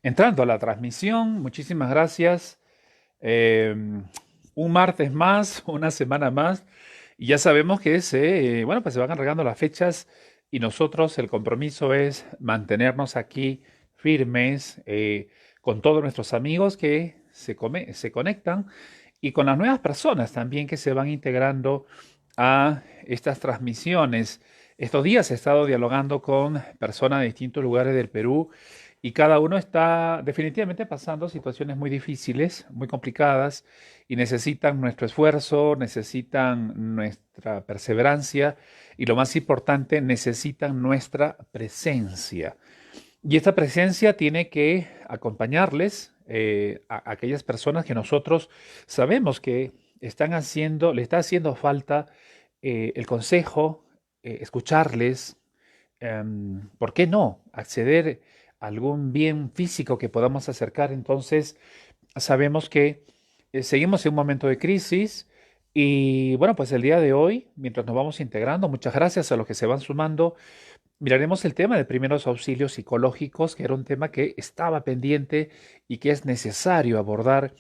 entrando a la transmisión. Muchísimas gracias. Eh, un martes más, una semana más, y ya sabemos que pues se van agregando las fechas y nosotros el compromiso es mantenernos aquí firmes con todos nuestros amigos que se conectan y con las nuevas personas también que se van integrando a estas transmisiones. Estos días he estado dialogando con personas de distintos lugares del Perú y cada uno está definitivamente pasando situaciones muy difíciles, muy complicadas y necesitan nuestro esfuerzo, necesitan nuestra perseverancia y lo más importante, necesitan nuestra presencia. Y esta presencia tiene que acompañarles a aquellas personas que nosotros sabemos que le está haciendo falta el consejo, escucharles, ¿por qué no? Acceder a algún bien físico que podamos acercar. Entonces, sabemos que seguimos en un momento de crisis y bueno, pues el día de hoy, mientras nos vamos integrando, muchas gracias a los que se van sumando. Miraremos el tema de primeros auxilios psicológicos, que era un tema que estaba pendiente y que es necesario abordar,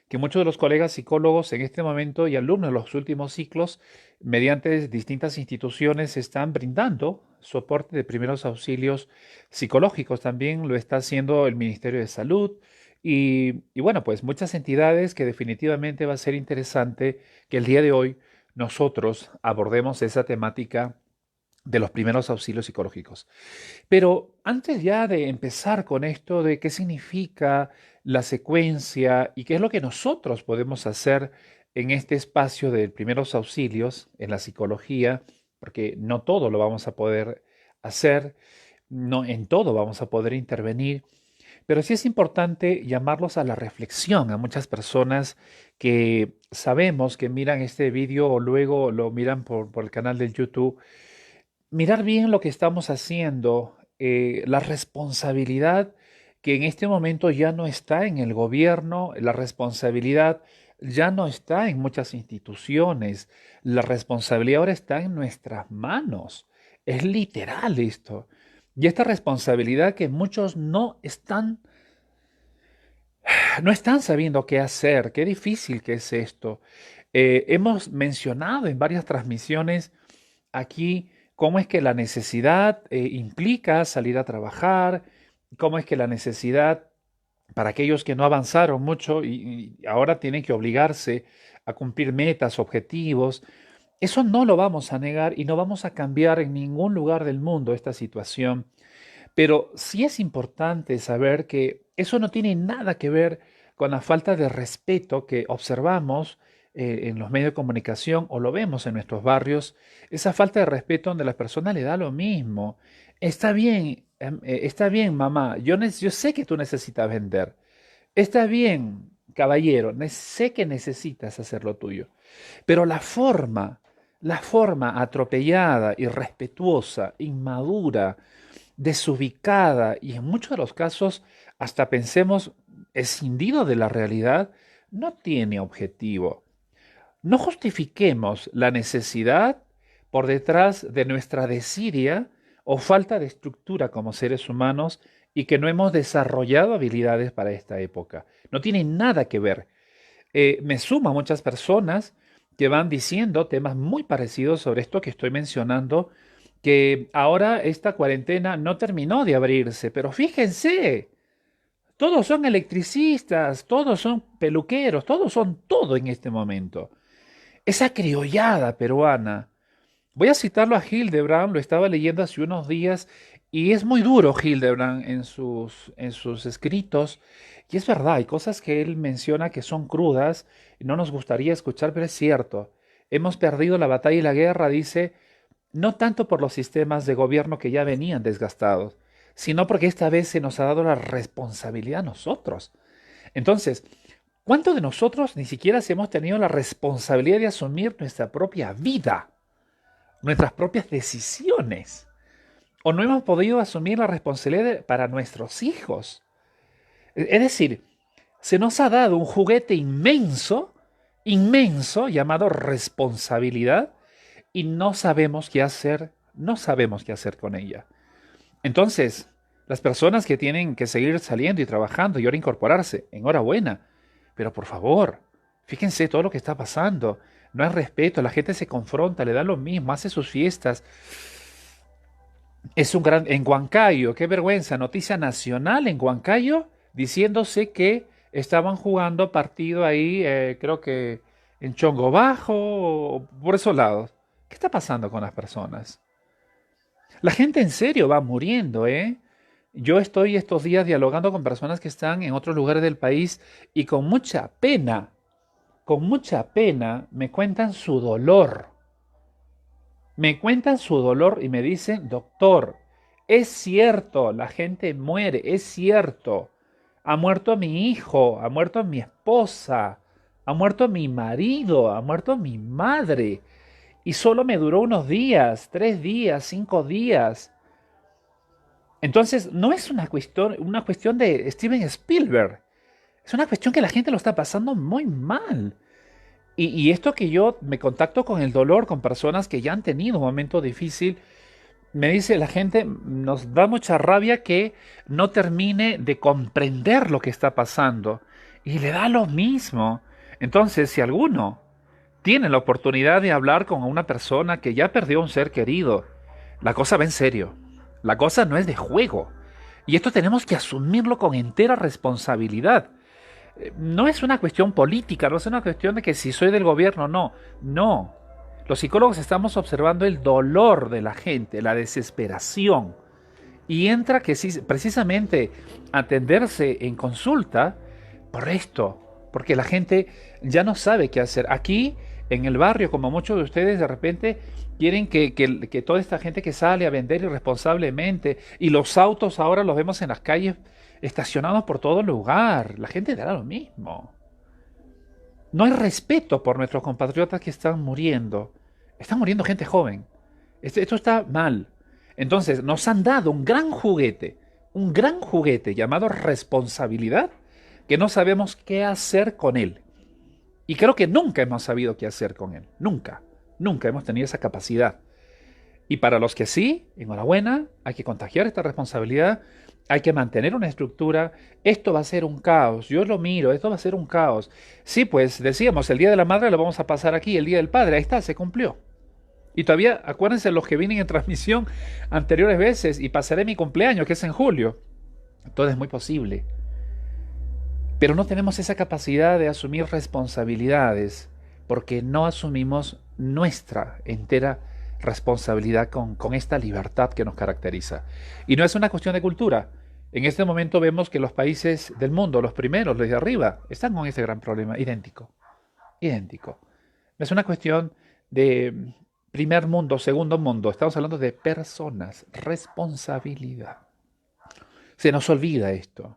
que muchos de los colegas psicólogos en este momento y alumnos de los últimos ciclos, mediante distintas instituciones, están brindando soporte de primeros auxilios psicológicos. También lo está haciendo el Ministerio de Salud y bueno, pues muchas entidades que definitivamente va a ser interesante que el día de hoy nosotros abordemos esa temática de los primeros auxilios psicológicos. Pero antes ya de empezar con esto de qué significa la secuencia y qué es lo que nosotros podemos hacer en este espacio de primeros auxilios en la psicología, porque no todo lo vamos a poder hacer, no en todo vamos a poder intervenir, pero sí es importante llamarlos a la reflexión a muchas personas que sabemos que miran este vídeo o luego lo miran por el canal del YouTube. Mirar bien lo que estamos haciendo, la responsabilidad que en este momento ya no está en el gobierno, la responsabilidad ya no está en muchas instituciones, la responsabilidad ahora está en nuestras manos. Es literal esto. Y esta responsabilidad que muchos no están sabiendo qué hacer, qué difícil que es esto. Hemos mencionado en varias transmisiones aquí cómo es que la necesidad implica salir a trabajar, cómo es que la necesidad para aquellos que no avanzaron mucho y ahora tienen que obligarse a cumplir metas, objetivos, eso no lo vamos a negar y no vamos a cambiar en ningún lugar del mundo esta situación. Pero sí es importante saber que eso no tiene nada que ver con la falta de respeto que observamos en los medios de comunicación o lo vemos en nuestros barrios, esa falta de respeto donde la persona le da lo mismo. Está bien, mamá, yo sé que tú necesitas vender. Está bien, caballero, sé que necesitas hacer lo tuyo. Pero la forma atropellada, irrespetuosa, inmadura, desubicada y en muchos de los casos hasta pensemos escindido de la realidad, no tiene objetivo. No justifiquemos la necesidad por detrás de nuestra desidia o falta de estructura como seres humanos y que no hemos desarrollado habilidades para esta época. No tiene nada que ver. Me suma muchas personas que van diciendo temas muy parecidos sobre esto que estoy mencionando, que ahora esta cuarentena no terminó de abrirse, pero fíjense, todos son electricistas, todos son peluqueros, todos son todo en este momento. Esa criollada peruana. Voy a citarlo a Hildebrand, lo estaba leyendo hace unos días y es muy duro Hildebrand en sus escritos. Y es verdad, hay cosas que él menciona que son crudas y no nos gustaría escuchar, pero es cierto. Hemos perdido la batalla y la guerra, dice, no tanto por los sistemas de gobierno que ya venían desgastados, sino porque esta vez se nos ha dado la responsabilidad a nosotros. Entonces, ¿cuántos de nosotros ni siquiera hemos tenido la responsabilidad de asumir nuestra propia vida, nuestras propias decisiones? ¿O no hemos podido asumir la responsabilidad para nuestros hijos? Es decir, se nos ha dado un juguete inmenso, inmenso, llamado responsabilidad, y no sabemos qué hacer con ella. Entonces, Las personas que tienen que seguir saliendo y trabajando y ahora incorporarse, enhorabuena. Pero por favor, fíjense todo lo que está pasando. No hay respeto, la gente se confronta, le da lo mismo, hace sus fiestas. Es un gran... En Huancayo, qué vergüenza, noticia nacional en Huancayo, diciéndose que estaban jugando partido ahí, creo que en Chongo Bajo, o por esos lados. ¿Qué está pasando con las personas? La gente en serio va muriendo, ¿eh? Yo estoy estos días dialogando con personas que están en otros lugares del país y con mucha pena me cuentan su dolor. Me cuentan su dolor y me dicen, doctor, es cierto, la gente muere, es cierto. Ha muerto mi hijo, ha muerto mi esposa, ha muerto mi marido, ha muerto mi madre. Y solo me duró unos días, 3 días, 5 días. Entonces, no es una cuestión de Steven Spielberg. Es una cuestión que la gente lo está pasando muy mal. Y esto que yo me contacto con el dolor, con personas que ya han tenido un momento difícil, me dice la gente, nos da mucha rabia que no termine de comprender lo que está pasando. Y le da lo mismo. Entonces, si alguno tiene la oportunidad de hablar con una persona que ya perdió un ser querido, la cosa va en serio. La cosa no es de juego. Y esto tenemos que asumirlo con entera responsabilidad. No es una cuestión política, no es una cuestión de que si soy del gobierno, no. No. Los psicólogos estamos observando el dolor de la gente, la desesperación. Y entra que sí, precisamente atenderse en consulta por esto, porque la gente ya no sabe qué hacer. Aquí, en el barrio, como muchos de ustedes de repente quieren que toda esta gente que sale a vender irresponsablemente, y los autos ahora los vemos en las calles estacionados por todo lugar, la gente dará lo mismo. No hay respeto por nuestros compatriotas que están muriendo. Están muriendo gente joven. Esto está mal. Entonces, nos han dado un gran juguete llamado responsabilidad, que no sabemos qué hacer con él. Y creo que nunca hemos sabido qué hacer con él. Nunca. Nunca hemos tenido esa capacidad. Y para los que sí, enhorabuena, hay que contagiar esta responsabilidad, hay que mantener una estructura. Esto va a ser un caos, yo lo miro, esto va a ser un caos. Sí, pues decíamos, el Día de la Madre lo vamos a pasar aquí, el Día del Padre, ahí está, se cumplió. Y todavía, acuérdense los que vienen en transmisión anteriores veces, y pasaré mi cumpleaños, que es en julio. Todo es muy posible. Pero no tenemos esa capacidad de asumir responsabilidades, porque no asumimos nuestra entera responsabilidad con esta libertad que nos caracteriza. Y no es una cuestión de cultura. En este momento vemos que los países del mundo, los primeros, los de arriba, están con ese gran problema, idéntico, idéntico. No es una cuestión de primer mundo, segundo mundo, estamos hablando de personas, responsabilidad. Se nos olvida esto.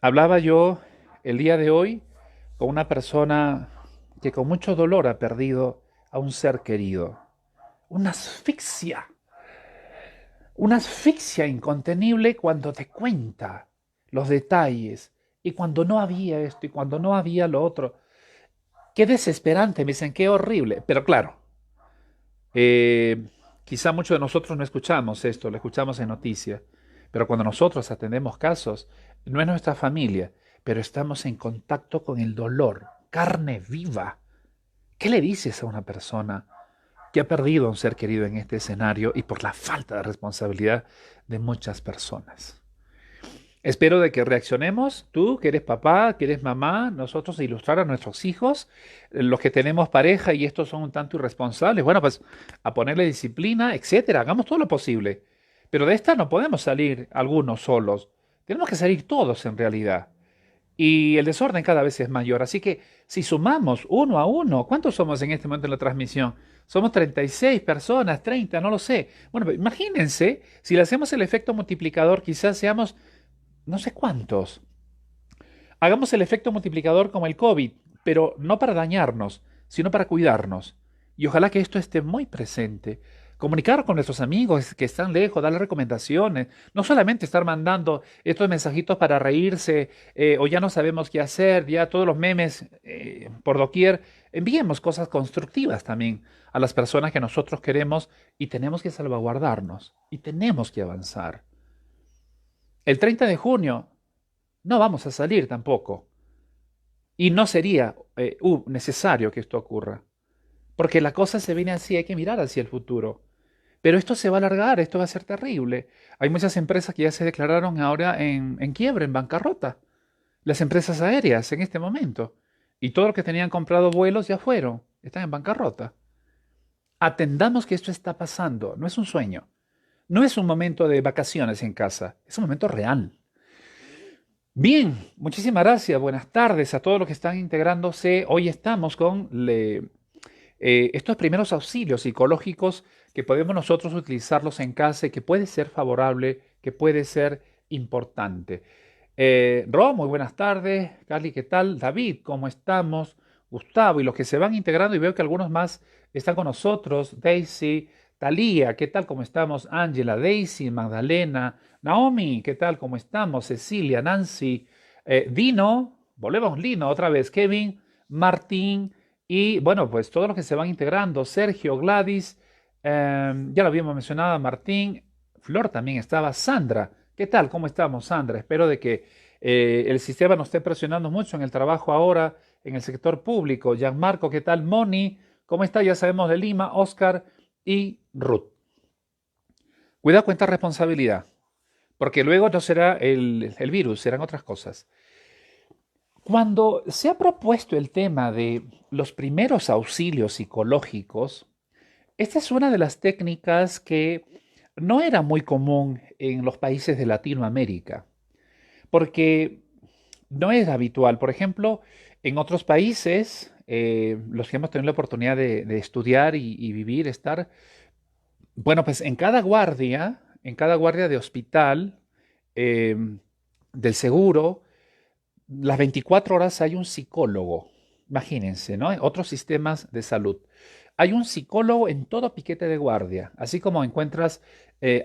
Hablaba yo el día de hoy con una persona que con mucho dolor ha perdido a un ser querido. Una asfixia incontenible cuando te cuenta los detalles y cuando no había esto y cuando no había lo otro. Qué desesperante, me dicen, qué horrible. Pero claro, eh, quizá muchos de nosotros no escuchamos esto, lo escuchamos en noticias, pero cuando nosotros atendemos casos, no es nuestra familia, pero estamos en contacto con el dolor, carne viva. ¿Qué le dices a una persona que ha perdido a un ser querido en este escenario y por la falta de responsabilidad de muchas personas? Espero de que reaccionemos, tú que eres papá, que eres mamá, nosotros a ilustrar a nuestros hijos, los que tenemos pareja y estos son un tanto irresponsables, bueno, pues a ponerle disciplina, etcétera, hagamos todo lo posible. Pero de esta no podemos salir algunos solos, tenemos que salir todos en realidad. Y el desorden cada vez es mayor. Así que si sumamos uno a uno, ¿cuántos somos en este momento en la transmisión? Somos 36 personas, 30, no lo sé. Bueno, pero imagínense, si le hacemos el efecto multiplicador, quizás seamos no sé cuántos. Hagamos el efecto multiplicador como el COVID, pero no para dañarnos, sino para cuidarnos. Y ojalá que esto esté muy presente. Comunicar con nuestros amigos que están lejos, darles recomendaciones, no solamente estar mandando estos mensajitos para reírse o ya no sabemos qué hacer, ya todos los memes por doquier. Enviemos cosas constructivas también a las personas que nosotros queremos y tenemos que salvaguardarnos y tenemos que avanzar. El 30 de junio no vamos a salir tampoco. Y no sería necesario que esto ocurra. Porque la cosa se viene así, hay que mirar hacia el futuro. Pero esto se va a alargar, esto va a ser terrible. Hay muchas empresas que ya se declararon ahora en quiebra, en bancarrota. Las empresas aéreas en este momento. Y todo lo que tenían comprado vuelos ya fueron, están en bancarrota. Atendamos que esto está pasando, no es un sueño. No es un momento de vacaciones en casa, es un momento real. Bien, muchísimas gracias. Buenas tardes a todos los que están integrándose. Hoy estamos con estos primeros auxilios psicológicos que podemos nosotros utilizarlos en casa y que puede ser favorable, que puede ser importante. Ro, muy buenas tardes. Carly, ¿qué tal? David, ¿cómo estamos? Gustavo y los que se van integrando y veo que algunos más están con nosotros. Daisy, Talía, ¿qué tal? ¿Cómo estamos? Ángela, Daisy, Magdalena, Naomi, ¿qué tal? ¿Cómo estamos? Cecilia, Nancy, Dino, volvemos Lino otra vez, Kevin, Martín y bueno, pues todos los que se van integrando, Sergio, Gladys, ya lo habíamos mencionado, Martín, Flor también estaba, Sandra, ¿qué tal? ¿Cómo estamos, Sandra? Espero de que el sistema nos esté presionando mucho en el trabajo ahora en el sector público. Gianmarco, ¿qué tal? Moni, ¿cómo está? Ya sabemos de Lima, Oscar y Ruth. Cuidado con esta responsabilidad, porque luego no será el virus, serán otras cosas. Cuando se ha propuesto el tema de los primeros auxilios psicológicos, esta es una de las técnicas que no era muy común en los países de Latinoamérica, porque no es habitual. Por ejemplo, en otros países, los que hemos tenido la oportunidad de estudiar y vivir, estar, bueno, pues en cada guardia de hospital, eh, del seguro, las 24 horas hay un psicólogo. Imagínense, ¿no? En otros sistemas de salud. Hay un psicólogo en todo piquete de guardia, así como encuentras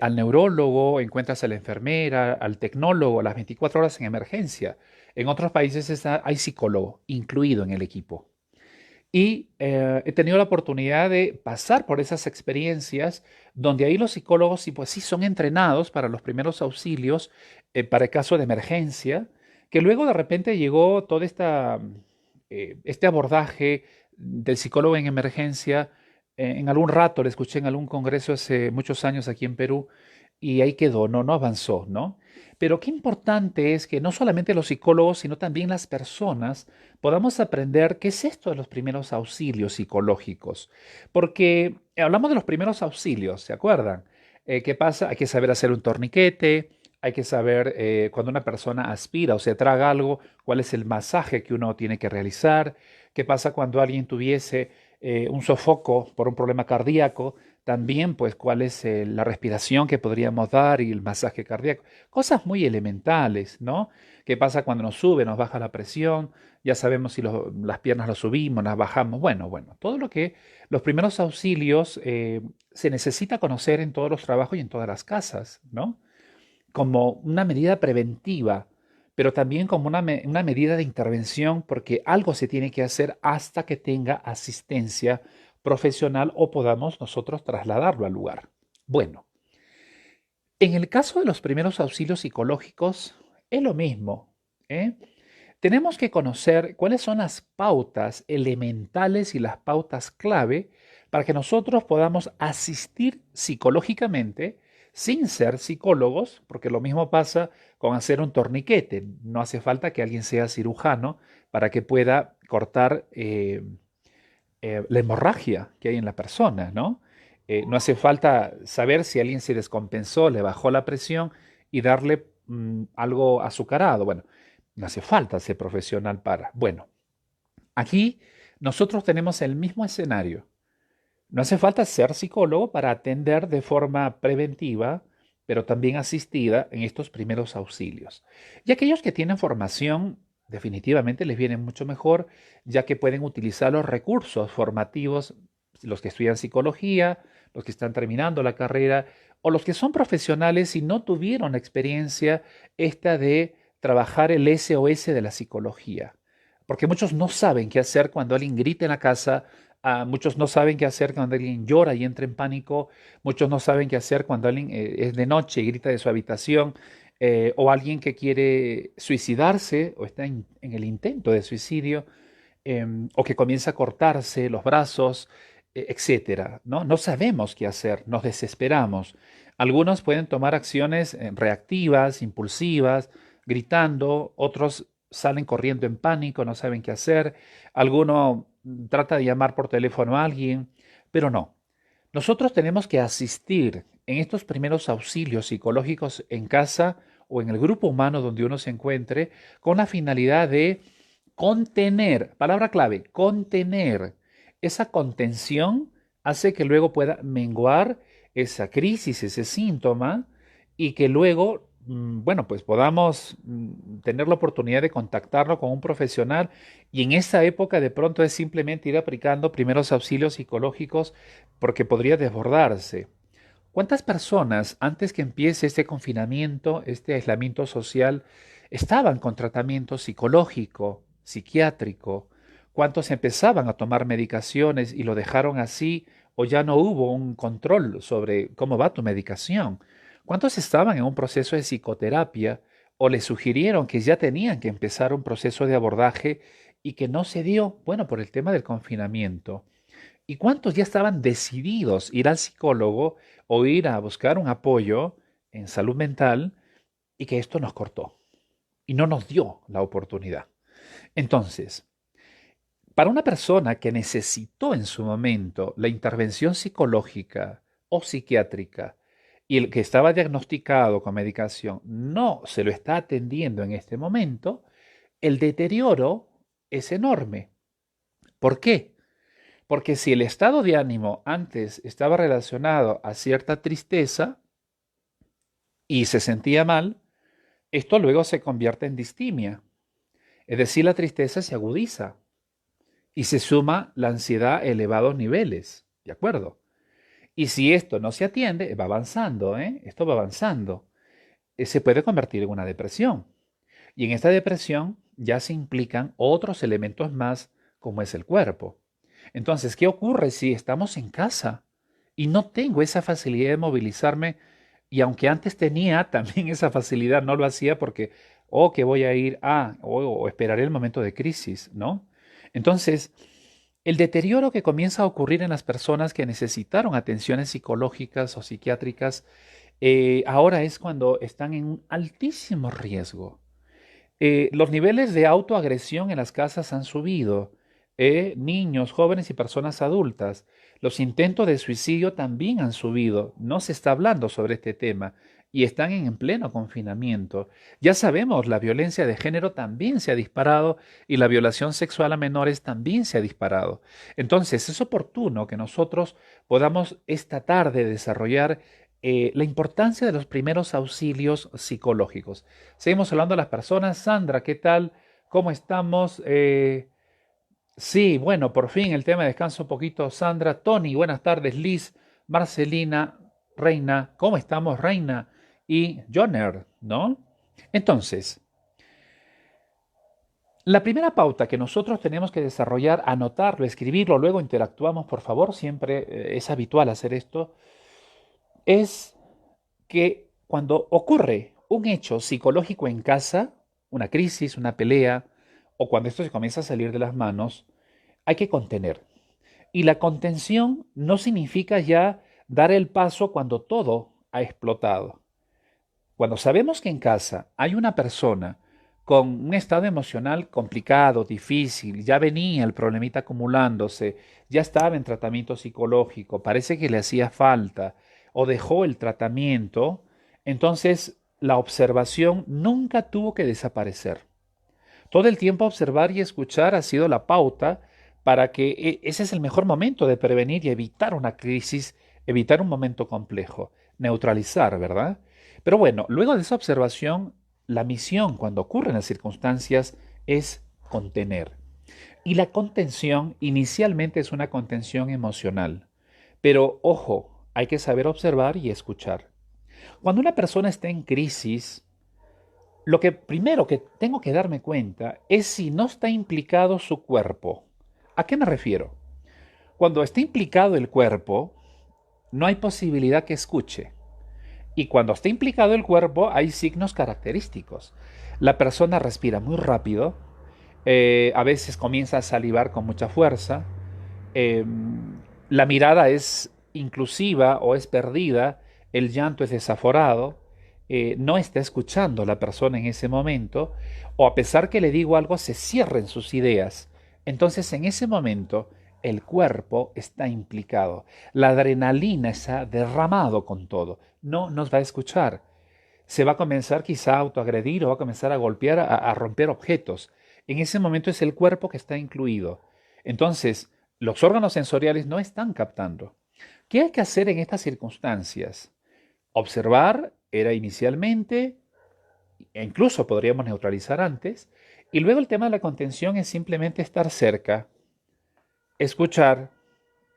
al neurólogo, encuentras a la enfermera, al tecnólogo, las 24 horas en emergencia. En otros países hay psicólogo incluido en el equipo. Y he tenido la oportunidad de pasar por esas experiencias donde ahí los psicólogos sí, pues sí son entrenados para los primeros auxilios, para el caso de emergencia, que luego de repente llegó todo este abordaje del psicólogo en emergencia. En algún rato le escuché en algún congreso hace muchos años aquí en Perú y ahí quedó, no avanzó, ¿no? Pero qué importante es que no solamente los psicólogos, sino también las personas podamos aprender qué es esto de los primeros auxilios psicológicos. Porque hablamos de los primeros auxilios, ¿se acuerdan? ¿Qué pasa? Hay que saber hacer un torniquete, hay que saber cuando una persona aspira o se traga algo, cuál es el masaje que uno tiene que realizar. ¿Qué pasa cuando alguien tuviese un sofoco por un problema cardíaco? También, pues, cuál es la respiración que podríamos dar y el masaje cardíaco. Cosas muy elementales, ¿no? ¿Qué pasa cuando nos sube, nos baja la presión? Ya sabemos si las piernas las subimos, las bajamos. Bueno, todo lo que los primeros auxilios se necesita conocer en todos los trabajos y en todas las casas, ¿no? Como una medida preventiva, pero también como una medida de intervención, porque algo se tiene que hacer hasta que tenga asistencia profesional o podamos nosotros trasladarlo al lugar. Bueno, en el caso de los primeros auxilios psicológicos, es lo mismo, ¿eh? Tenemos que conocer cuáles son las pautas elementales y las pautas clave para que nosotros podamos asistir psicológicamente sin ser psicólogos, porque lo mismo pasa con hacer un torniquete. No hace falta que alguien sea cirujano para que pueda cortar la hemorragia que hay en la persona, ¿no? No hace falta saber si alguien se descompensó, le bajó la presión y darle algo azucarado. Bueno, no hace falta ser profesional para. Bueno, aquí nosotros tenemos el mismo escenario. No hace falta ser psicólogo para atender de forma preventiva, pero también asistida en estos primeros auxilios. Y aquellos que tienen formación, definitivamente les viene mucho mejor, ya que pueden utilizar los recursos formativos, los que estudian psicología, los que están terminando la carrera, o los que son profesionales y no tuvieron la experiencia esta de trabajar el SOS de la psicología. Porque muchos no saben qué hacer cuando alguien grita en la casa. Muchos no saben qué hacer cuando alguien llora y entra en pánico. Muchos no saben qué hacer cuando alguien es de noche y grita de su habitación. o alguien que quiere suicidarse o está en el intento de suicidio, o que comienza a cortarse los brazos, etcétera, ¿no? No sabemos qué hacer, nos desesperamos. Algunos pueden tomar acciones reactivas, impulsivas, gritando, otros salen corriendo en pánico, no saben qué hacer, alguno trata de llamar por teléfono a alguien, pero no. Nosotros tenemos que asistir en estos primeros auxilios psicológicos en casa o en el grupo humano donde uno se encuentre con la finalidad de contener, palabra clave, contener. Esa contención hace que luego pueda menguar esa crisis, ese síntoma, y que luego, bueno, pues podamos tener la oportunidad de contactarlo con un profesional. Y en esa época de pronto es simplemente ir aplicando primeros auxilios psicológicos porque podría desbordarse. ¿Cuántas personas antes que empiece este confinamiento, este aislamiento social, estaban con tratamiento psicológico, psiquiátrico? ¿Cuántos empezaban a tomar medicaciones y lo dejaron así o ya no hubo un control sobre cómo va tu medicación? ¿Cuántos estaban en un proceso de psicoterapia o les sugirieron que ya tenían que empezar un proceso de abordaje y que no se dio, bueno, por el tema del confinamiento? ¿Y cuántos ya estaban decididos ir al psicólogo o ir a buscar un apoyo en salud mental y que esto nos cortó y no nos dio la oportunidad? Entonces, para una persona que necesitó en su momento la intervención psicológica o psiquiátrica y el que estaba diagnosticado con medicación no se lo está atendiendo en este momento, el deterioro es enorme. ¿Por qué? Porque si el estado de ánimo antes estaba relacionado a cierta tristeza y se sentía mal, esto luego se convierte en distimia. Es decir, la tristeza se agudiza y se suma la ansiedad a elevados niveles. ¿De acuerdo? Y si esto no se atiende, va avanzando, ¿eh? Esto va avanzando. Se puede convertir en una depresión. Y en esta depresión ya se implican otros elementos más, como es el cuerpo. Entonces, ¿qué ocurre si estamos en casa y no tengo esa facilidad de movilizarme? Y aunque antes tenía también esa facilidad, no lo hacía porque, que voy a ir o esperaré el momento de crisis, ¿no? Entonces, el deterioro que comienza a ocurrir en las personas que necesitaron atenciones psicológicas o psiquiátricas, ahora es cuando están en un altísimo riesgo. Los niveles de autoagresión en las casas han subido. Niños, jóvenes y personas adultas. Los intentos de suicidio también han subido. No se está hablando sobre este tema y están en pleno confinamiento. Ya sabemos, la violencia de género también se ha disparado y la violación sexual a menores también se ha disparado. Entonces, es oportuno que nosotros podamos esta tarde desarrollar la importancia de los primeros auxilios psicológicos. Seguimos hablando de las personas. Sandra, ¿qué tal? ¿Cómo estamos? Sí, bueno, por fin el tema de descanso un poquito. Sandra, Tony, buenas tardes. Liz, Marcelina, Reina, ¿cómo estamos, Reina? Y Joner, ¿no? Entonces, la primera pauta que nosotros tenemos que desarrollar, anotarlo, escribirlo, luego interactuamos, por favor, siempre es habitual hacer esto, es que cuando ocurre un hecho psicológico en casa, una crisis, una pelea, o cuando esto se comienza a salir de las manos, hay que contener. Y la contención no significa ya dar el paso cuando todo ha explotado. Cuando sabemos que en casa hay una persona con un estado emocional complicado, difícil, ya venía el problemita acumulándose, ya estaba en tratamiento psicológico, parece que le hacía falta o dejó el tratamiento, entonces la observación nunca tuvo que desaparecer. Todo el tiempo observar y escuchar ha sido la pauta para que ese es el mejor momento de prevenir y evitar una crisis, evitar un momento complejo, neutralizar, ¿verdad? Pero bueno, luego de esa observación, la misión cuando ocurren las circunstancias es contener. Y la contención inicialmente es una contención emocional. Pero ojo, hay que saber observar y escuchar. Cuando una persona está en crisis, lo que primero que tengo que darme cuenta es si no está implicado su cuerpo. ¿A qué me refiero? Cuando está implicado el cuerpo, no hay posibilidad que escuche. Y cuando está implicado el cuerpo, hay signos característicos. La persona respira muy rápido, a veces comienza a salivar con mucha fuerza, eh, la mirada es inclusiva o es perdida, el llanto es desaforado, no está escuchando la persona en ese momento, o a pesar que le digo algo, se cierren sus ideas. Entonces, en ese momento, el cuerpo está implicado. La adrenalina está derramado con todo. No nos va a escuchar. Se va a comenzar quizá a autoagredir o va a comenzar a golpear, a romper objetos. En ese momento es el cuerpo que está incluido. Entonces, los órganos sensoriales no están captando. ¿Qué hay que hacer en estas circunstancias? Observar era inicialmente, e incluso podríamos neutralizar antes, y luego el tema de la contención es simplemente estar cerca, escuchar,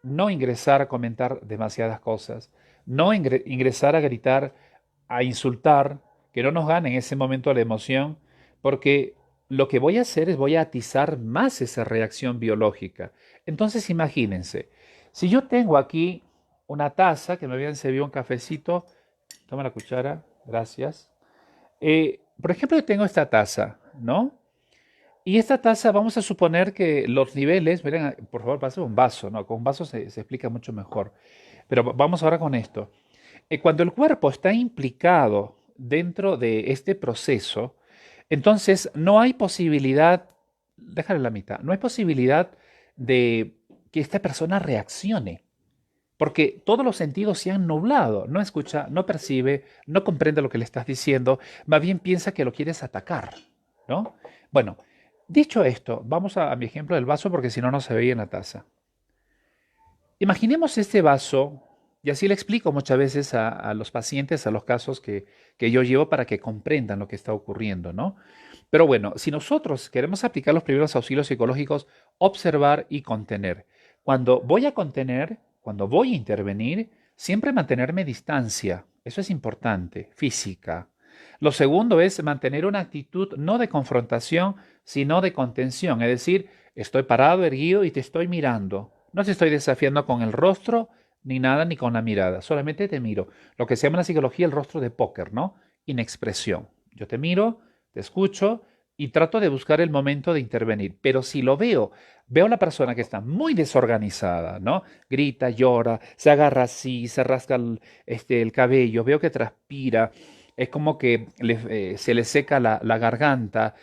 no ingresar a comentar demasiadas cosas, no ingresar a gritar, a insultar, que no nos gane en ese momento la emoción, porque lo que voy a hacer es voy a atizar más esa reacción biológica. Entonces imagínense, si yo tengo aquí una taza que me habían servido un cafecito, toma la cuchara, gracias. Por ejemplo, yo tengo esta taza, ¿no? Y esta taza, vamos a suponer que los niveles, miren, por favor, pase un vaso, ¿no? Con un vaso se explica mucho mejor. Pero vamos ahora con esto. Cuando el cuerpo está implicado dentro de este proceso, entonces no hay posibilidad, déjale la mitad, no hay posibilidad de que esta persona reaccione, porque todos los sentidos se han nublado, no escucha, no percibe, no comprende lo que le estás diciendo, más bien piensa que lo quieres atacar, ¿no? Bueno, dicho esto, vamos a mi ejemplo del vaso porque si no, no se veía en la taza. Imaginemos este vaso, y así le explico muchas veces a los pacientes, a los casos que yo llevo para que comprendan lo que está ocurriendo, ¿no? Pero bueno, si nosotros queremos aplicar los primeros auxilios psicológicos, observar y contener. Cuando voy a contener, cuando voy a intervenir, siempre mantenerme distancia. Eso es importante, física. Lo segundo es mantener una actitud no de confrontación, sino de contención. Es decir, estoy parado, erguido y te estoy mirando. No te estoy desafiando con el rostro, ni nada, ni con la mirada. Solamente te miro. Lo que se llama en la psicología el rostro de póker, ¿no? Inexpresión. Yo te miro, te escucho y trato de buscar el momento de intervenir. Pero si lo veo a la persona que está muy desorganizada, ¿no? Grita, llora, se agarra así, se rasca el cabello, veo que transpira, es como que se le seca la garganta,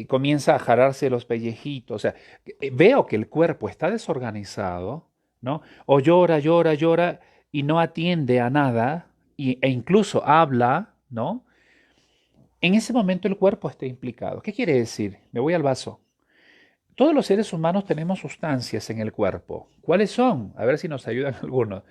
comienza a jararse los pellejitos, o sea, veo que el cuerpo está desorganizado, ¿no? O llora, llora, llora y no atiende a nada e incluso habla, ¿no? En ese momento el cuerpo está implicado. ¿Qué quiere decir? Me voy al vaso. Todos los seres humanos tenemos sustancias en el cuerpo. ¿Cuáles son? A ver si nos ayudan algunos.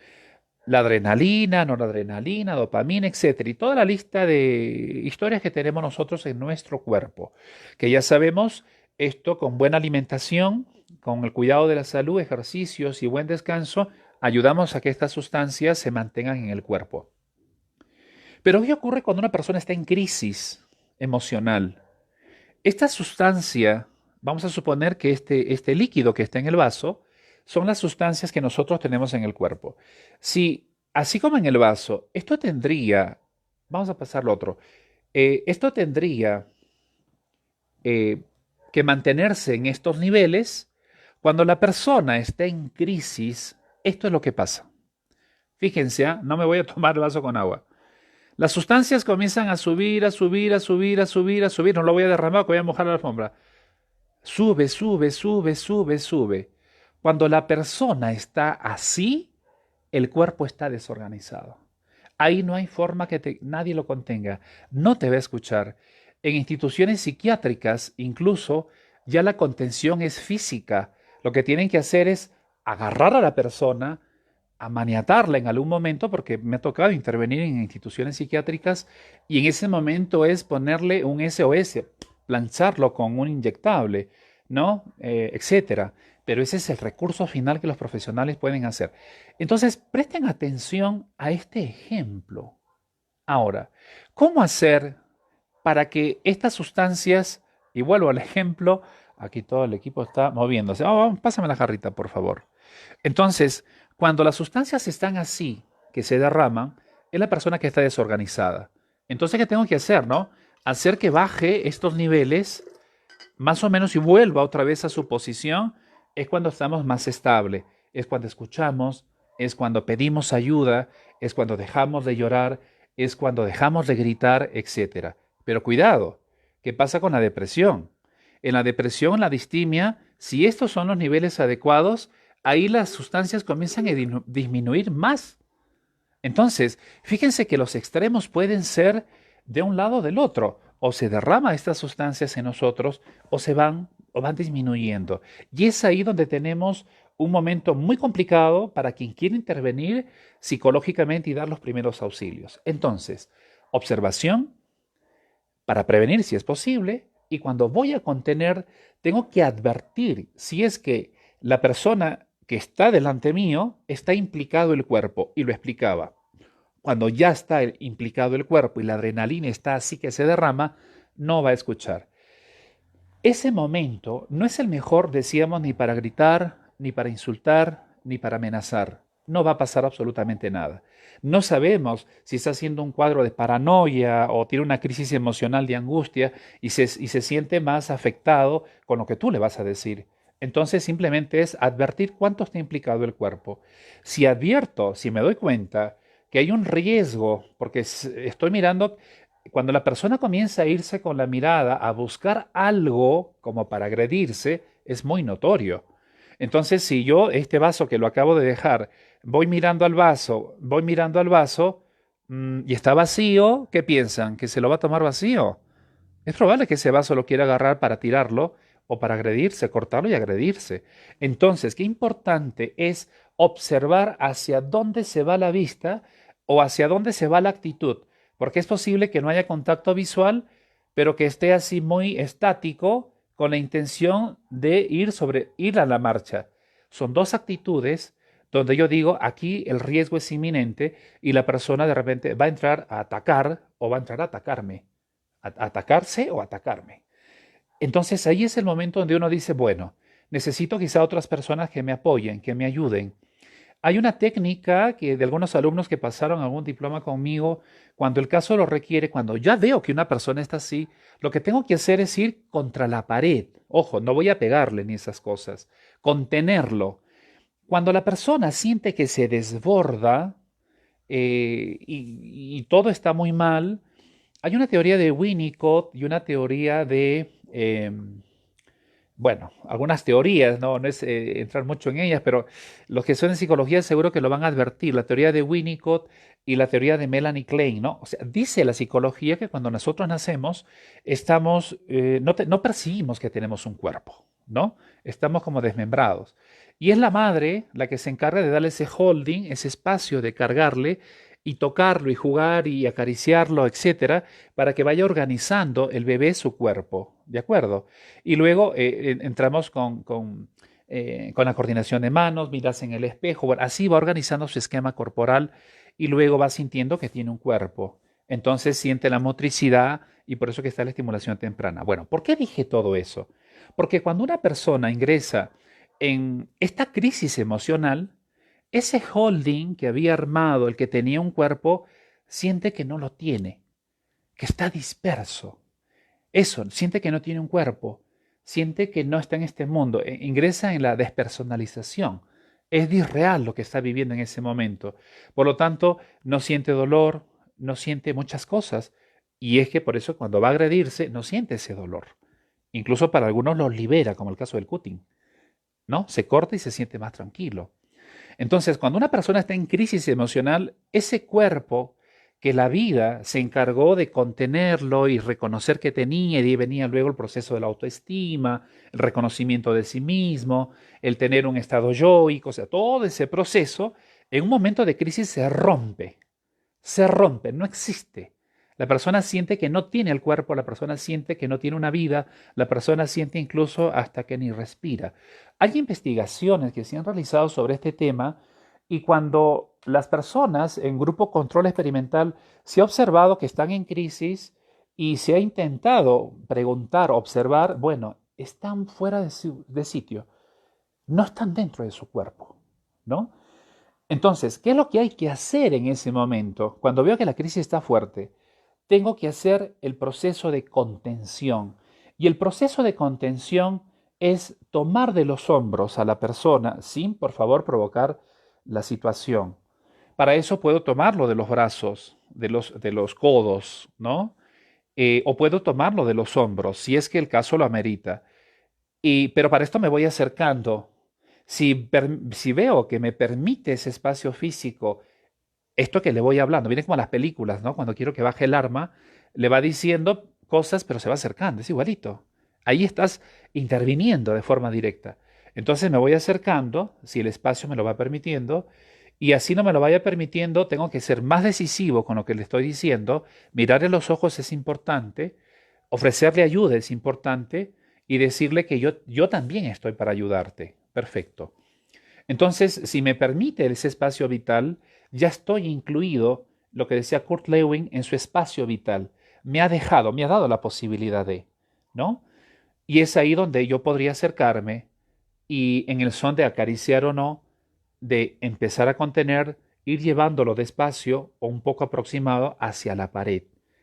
La adrenalina, noradrenalina, dopamina, etcétera. Y toda la lista de historias que tenemos nosotros en nuestro cuerpo. Que ya sabemos, esto con buena alimentación, con el cuidado de la salud, ejercicios y buen descanso, ayudamos a que estas sustancias se mantengan en el cuerpo. Pero ¿qué ocurre cuando una persona está en crisis emocional? Esta sustancia, vamos a suponer que este líquido que está en el vaso, son las sustancias que nosotros tenemos en el cuerpo. Si, así como en el vaso, esto tendría, vamos a pasar lo otro, esto tendría eh, que mantenerse en estos niveles, cuando la persona está en crisis, esto es lo que pasa. Fíjense, ¿ah? No me voy a tomar el vaso con agua. Las sustancias comienzan a subir, a subir, a subir, a subir, a subir. No lo voy a derramar, que voy a mojar la alfombra. Sube, sube, sube, sube, sube. Cuando la persona está así, el cuerpo está desorganizado. Ahí no hay forma que nadie lo contenga. No te va a escuchar. En instituciones psiquiátricas, incluso, ya la contención es física. Lo que tienen que hacer es agarrar a la persona, a maniatarla en algún momento, porque me ha tocado intervenir en instituciones psiquiátricas y en ese momento es ponerle un SOS, plancharlo con un inyectable, ¿no? Etcétera. Pero ese es el recurso final que los profesionales pueden hacer. Entonces, presten atención a este ejemplo. Ahora, ¿cómo hacer para que estas sustancias, y vuelvo al ejemplo, aquí todo el equipo está moviéndose. Pásame la jarrita, por favor. Entonces, cuando las sustancias están así, que se derraman, es la persona que está desorganizada. Entonces, ¿qué tengo que hacer, no? Hacer que baje estos niveles más o menos y vuelva otra vez a su posición, es cuando estamos más estable, es cuando escuchamos, es cuando pedimos ayuda, es cuando dejamos de llorar, es cuando dejamos de gritar, etcétera. Pero cuidado, ¿qué pasa con la depresión? En la depresión, la distimia, si estos son los niveles adecuados, ahí las sustancias comienzan a disminuir más. Entonces, fíjense que los extremos pueden ser de un lado o del otro. O se derrama estas sustancias en nosotros o van disminuyendo. Y es ahí donde tenemos un momento muy complicado para quien quiere intervenir psicológicamente y dar los primeros auxilios. Entonces, observación para prevenir si es posible, y cuando voy a contener, tengo que advertir si es que la persona que está delante mío está implicado el cuerpo, y lo explicaba. Cuando ya está implicado el cuerpo y la adrenalina está así que se derrama, no va a escuchar. Ese momento no es el mejor, decíamos, ni para gritar, ni para insultar, ni para amenazar. No va a pasar absolutamente nada. No sabemos si está haciendo un cuadro de paranoia o tiene una crisis emocional de angustia y se siente más afectado con lo que tú le vas a decir. Entonces simplemente es advertir cuánto está implicado el cuerpo. Si advierto, si me doy cuenta que hay un riesgo, porque estoy mirando cuando la persona comienza a irse con la mirada a buscar algo como para agredirse, es muy notorio. Entonces, si yo este vaso que lo acabo de dejar, voy mirando al vaso y está vacío, ¿qué piensan? ¿Que se lo va a tomar vacío? Es probable que ese vaso lo quiera agarrar para tirarlo o para agredirse, cortarlo y agredirse. Entonces, qué importante es observar hacia dónde se va la vista o hacia dónde se va la actitud, porque es posible que no haya contacto visual, pero que esté así muy estático con la intención de ir a la marcha. Son dos actitudes donde yo digo, aquí el riesgo es inminente y la persona de repente va a entrar a atacar o va a entrar a atacarme, a atacarse o atacarme. Entonces ahí es el momento donde uno dice, bueno, necesito quizá otras personas que me apoyen, que me ayuden. Hay una técnica que de algunos alumnos que pasaron algún diploma conmigo, cuando el caso lo requiere, cuando ya veo que una persona está así, lo que tengo que hacer es ir contra la pared. Ojo, no voy a pegarle ni esas cosas, contenerlo. Cuando la persona siente que se desborda y todo está muy mal, hay una teoría de Winnicott y una teoría de, bueno, algunas teorías, no es entrar mucho en ellas, pero los que son en psicología seguro que lo van a advertir, la teoría de Winnicott y la teoría de Melanie Klein, ¿no? O sea, dice la psicología que cuando nosotros nacemos no percibimos que tenemos un cuerpo, ¿no? Estamos como desmembrados. Y es la madre la que se encarga de darle ese holding, ese espacio de cargarle y tocarlo y jugar y acariciarlo, etcétera, para que vaya organizando el bebé su cuerpo, ¿de acuerdo? Y luego entramos con la coordinación de manos, miras en el espejo, bueno, así va organizando su esquema corporal y luego va sintiendo que tiene un cuerpo. Entonces siente la motricidad y por eso que está la estimulación temprana. Bueno, ¿por qué dije todo eso? Porque cuando una persona ingresa en esta crisis emocional, ese holding que había armado, el que tenía un cuerpo, siente que no lo tiene, que está disperso. Eso, siente que no tiene un cuerpo, siente que no está en este mundo, ingresa en la despersonalización. Es disreal lo que está viviendo en ese momento. Por lo tanto, no siente dolor, no siente muchas cosas. Y es que por eso cuando va a agredirse, no siente ese dolor. Incluso para algunos los libera, como el caso del cutting, ¿no? Se corta y se siente más tranquilo. Entonces, cuando una persona está en crisis emocional, ese cuerpo que la vida se encargó de contenerlo y reconocer que tenía, y de ahí venía luego el proceso de la autoestima, el reconocimiento de sí mismo, el tener un estado yoico, o sea, todo ese proceso, en un momento de crisis se rompe, no existe. La persona siente que no tiene el cuerpo, la persona siente que no tiene una vida, la persona siente incluso hasta que ni respira. Hay investigaciones que se han realizado sobre este tema y cuando las personas en grupo control experimental se ha observado que están en crisis y se ha intentado preguntar, observar, bueno, están fuera de sitio, no están dentro de su cuerpo, ¿no? Entonces, ¿qué es lo que hay que hacer en ese momento? Cuando veo que la crisis está fuerte, tengo que hacer el proceso de contención. Y el proceso de contención es tomar de los hombros a la persona sin, por favor, provocar la situación. Para eso puedo tomarlo de los brazos, de los codos, ¿no? O puedo tomarlo de los hombros, si es que el caso lo amerita. Pero para esto me voy acercando. Si veo que me permite ese espacio físico, esto que le voy hablando, viene como las películas, ¿no? Cuando quiero que baje el arma, le va diciendo cosas, pero se va acercando, es igualito. Ahí estás interviniendo de forma directa. Entonces me voy acercando, si el espacio me lo va permitiendo, y así no me lo vaya permitiendo, tengo que ser más decisivo con lo que le estoy diciendo, mirar en los ojos es importante, ofrecerle ayuda es importante y decirle que yo también estoy para ayudarte. Perfecto. Entonces, si me permite ese espacio vital, ya estoy incluido, lo que decía Kurt Lewin, en su espacio vital. Me ha dado la posibilidad de, ¿no? Y es ahí donde yo podría acercarme y en el son de acariciar o no, de empezar a contener, ir llevándolo despacio o un poco aproximado hacia la pared.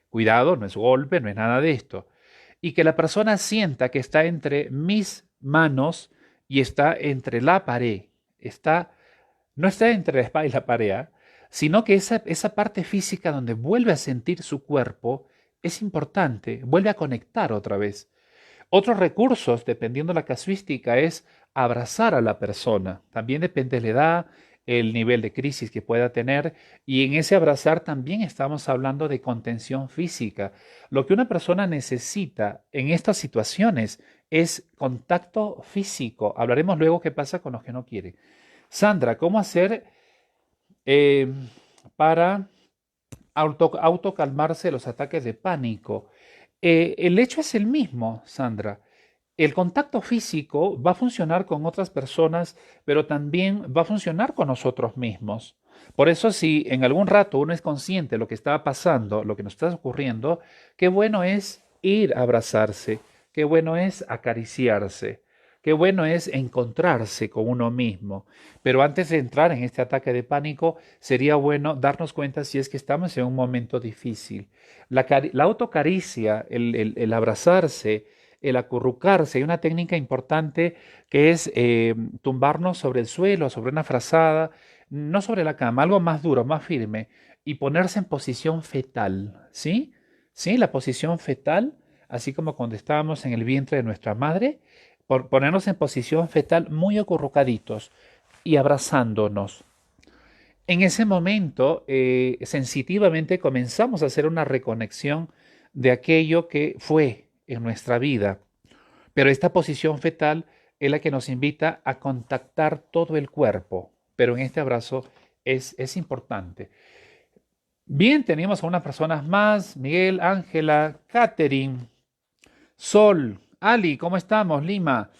Cuidado, no es golpe, no es nada de esto. Y que la persona sienta que está entre mis manos y está entre la pared. Está, no está entre la espalda y la pared, ¿ah? Sino que esa parte física donde vuelve a sentir su cuerpo es importante, vuelve a conectar otra vez. Otros recursos, dependiendo de la casuística, es abrazar a la persona. También depende de la edad, el nivel de crisis que pueda tener. Y en ese abrazar también estamos hablando de contención física. Lo que una persona necesita en estas situaciones es contacto físico. Hablaremos luego qué pasa con los que no quieren. Sandra, ¿cómo hacer eh, para autocalmarse los ataques de pánico? El hecho es el mismo, Sandra. El contacto físico va a funcionar con otras personas, pero también va a funcionar con nosotros mismos. Por eso, si en algún rato uno es consciente de lo que está pasando, lo que nos está ocurriendo, qué bueno es ir a abrazarse, qué bueno es acariciarse, qué bueno es encontrarse con uno mismo. Pero antes de entrar en este ataque de pánico, sería bueno darnos cuenta si es que estamos en un momento difícil. La autocaricia, el abrazarse, el acurrucarse. Hay una técnica importante que es tumbarnos sobre el suelo, sobre una frazada, no sobre la cama, algo más duro, más firme, y ponerse en posición fetal, ¿sí? ¿Sí? La posición fetal, así como cuando estábamos en el vientre de nuestra madre, ponernos en posición fetal muy acurrucaditos y abrazándonos. En ese momento, sensitivamente comenzamos a hacer una reconexión de aquello que fue en nuestra vida. Pero esta posición fetal es la que nos invita a contactar todo el cuerpo. Pero en este abrazo es importante. Bien, teníamos a unas personas más, Miguel, Ángela, Catherine, Sol, Ali, ¿cómo estamos? Lima,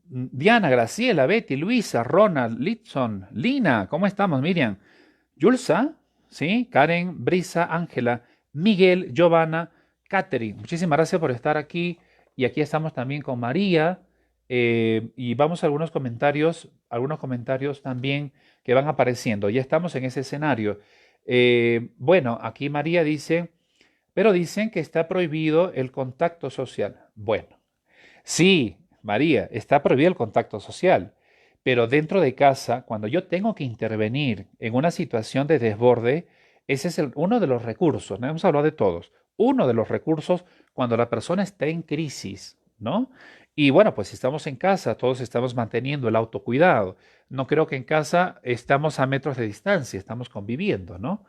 Diana, Graciela, Betty, Luisa, Ronald, Litson, Lina, ¿cómo estamos? Miriam, Yulsa, ¿sí? Karen, Brisa, Ángela, Miguel, Giovanna, Catherine. Muchísimas gracias por estar aquí. Y aquí estamos también con María. Y vamos a algunos comentarios también que van apareciendo. Ya estamos en ese escenario. Bueno, aquí María dice, pero dicen que está prohibido el contacto social. Bueno, sí, María, está prohibido el contacto social, pero dentro de casa, cuando yo tengo que intervenir en una situación de desborde, ese es uno de los recursos, no hemos hablado de todos, uno de los recursos cuando la persona está en crisis, ¿no? Y bueno, pues si estamos en casa, todos estamos manteniendo el autocuidado. No creo que en casa estamos a metros de distancia, estamos conviviendo, ¿no?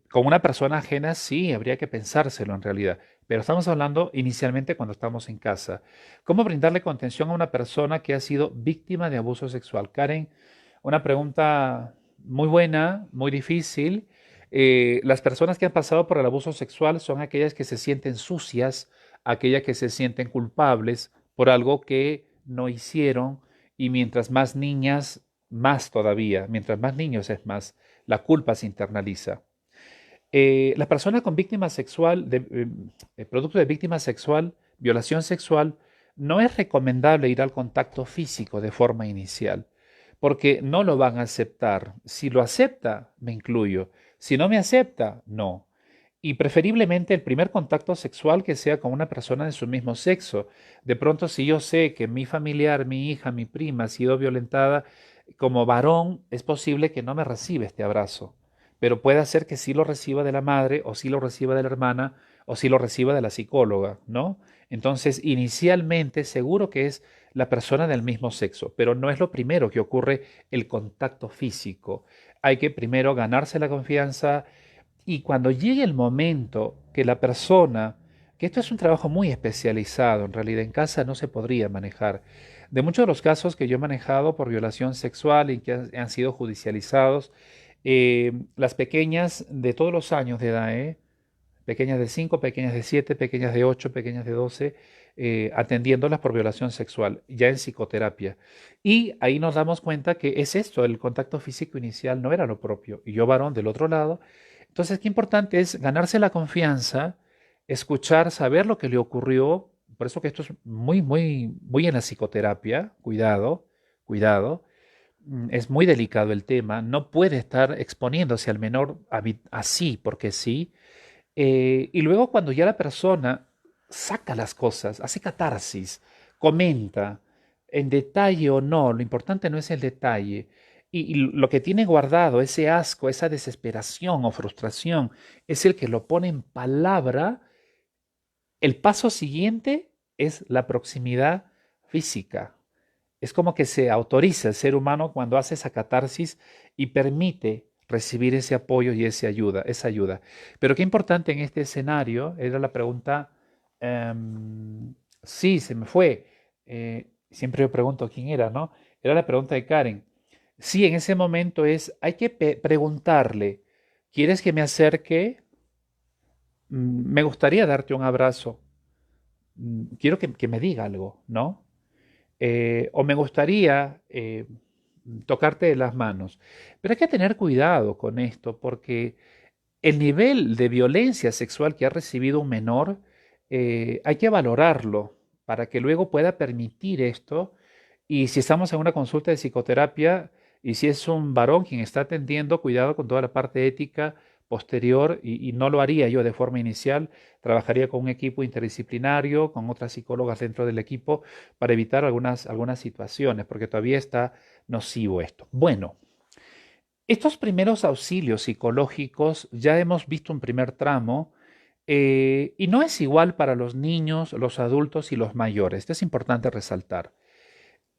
Con una persona ajena sí, habría que pensárselo en realidad, pero estamos hablando inicialmente cuando estamos en casa. ¿Cómo brindarle contención a una persona que ha sido víctima de abuso sexual? Karen, una pregunta muy buena, muy difícil. Las personas que han pasado por el abuso sexual son aquellas que se sienten sucias, aquellas que se sienten culpables por algo que no hicieron y mientras más niñas, más todavía, mientras más niños es más, la culpa se internaliza. Las personas con víctima sexual, producto de víctima sexual, violación sexual, no es recomendable ir al contacto físico de forma inicial, porque no lo van a aceptar. Si lo acepta, me incluyo. Si no me acepta, no. Y preferiblemente el primer contacto sexual que sea con una persona de su mismo sexo. De pronto, si yo sé que mi familiar, mi hija, mi prima ha sido violentada como varón, es posible que no me reciba este abrazo. Pero puede ser que sí lo reciba de la madre, o sí lo reciba de la hermana, o sí lo reciba de la psicóloga, ¿no? Entonces, inicialmente, seguro que es la persona del mismo sexo, pero no es lo primero que ocurre el contacto físico. Hay que primero ganarse la confianza, y cuando llegue el momento que la persona, que esto es un trabajo muy especializado, en realidad en casa no se podría manejar. De muchos de los casos que yo he manejado por violación sexual y que han sido judicializados, las pequeñas de todos los años de edad, pequeñas de 5, pequeñas de 7, pequeñas de 8, pequeñas de 12, atendiéndolas por violación sexual, ya en psicoterapia. Y ahí nos damos cuenta que es esto, el contacto físico inicial no era lo propio. Y yo varón del otro lado. Entonces, qué importante es ganarse la confianza, escuchar, saber lo que le ocurrió. Por eso que esto es muy, muy, muy en la psicoterapia. Cuidado, cuidado. Es muy delicado el tema. No puede estar exponiéndose al menor así, porque sí. Y luego cuando ya la persona saca las cosas, hace catarsis, comenta, en detalle o no, lo importante no es el detalle. Y lo que tiene guardado, ese asco, esa desesperación o frustración, es el que lo pone en palabra. El paso siguiente es la proximidad física. Es como que se autoriza el ser humano cuando hace esa catarsis y permite recibir ese apoyo y esa ayuda. Pero qué importante en este escenario era la pregunta, sí, se me fue. Siempre yo pregunto quién era, ¿no? Era la pregunta de Karen. Sí, en ese momento hay que preguntarle, ¿quieres que me acerque? Me gustaría darte un abrazo. Quiero que me diga algo, ¿no? O me gustaría tocarte las manos. Pero hay que tener cuidado con esto porque el nivel de violencia sexual que ha recibido un menor hay que valorarlo para que luego pueda permitir esto. Y si estamos en una consulta de psicoterapia y si es un varón quien está atendiendo, cuidado con toda la parte ética posterior y no lo haría yo de forma inicial, trabajaría con un equipo interdisciplinario, con otras psicólogas dentro del equipo para evitar algunas situaciones, porque todavía está nocivo esto. Bueno, estos primeros auxilios psicológicos ya hemos visto un primer tramo y no es igual para los niños, los adultos y los mayores. Esto es importante resaltar.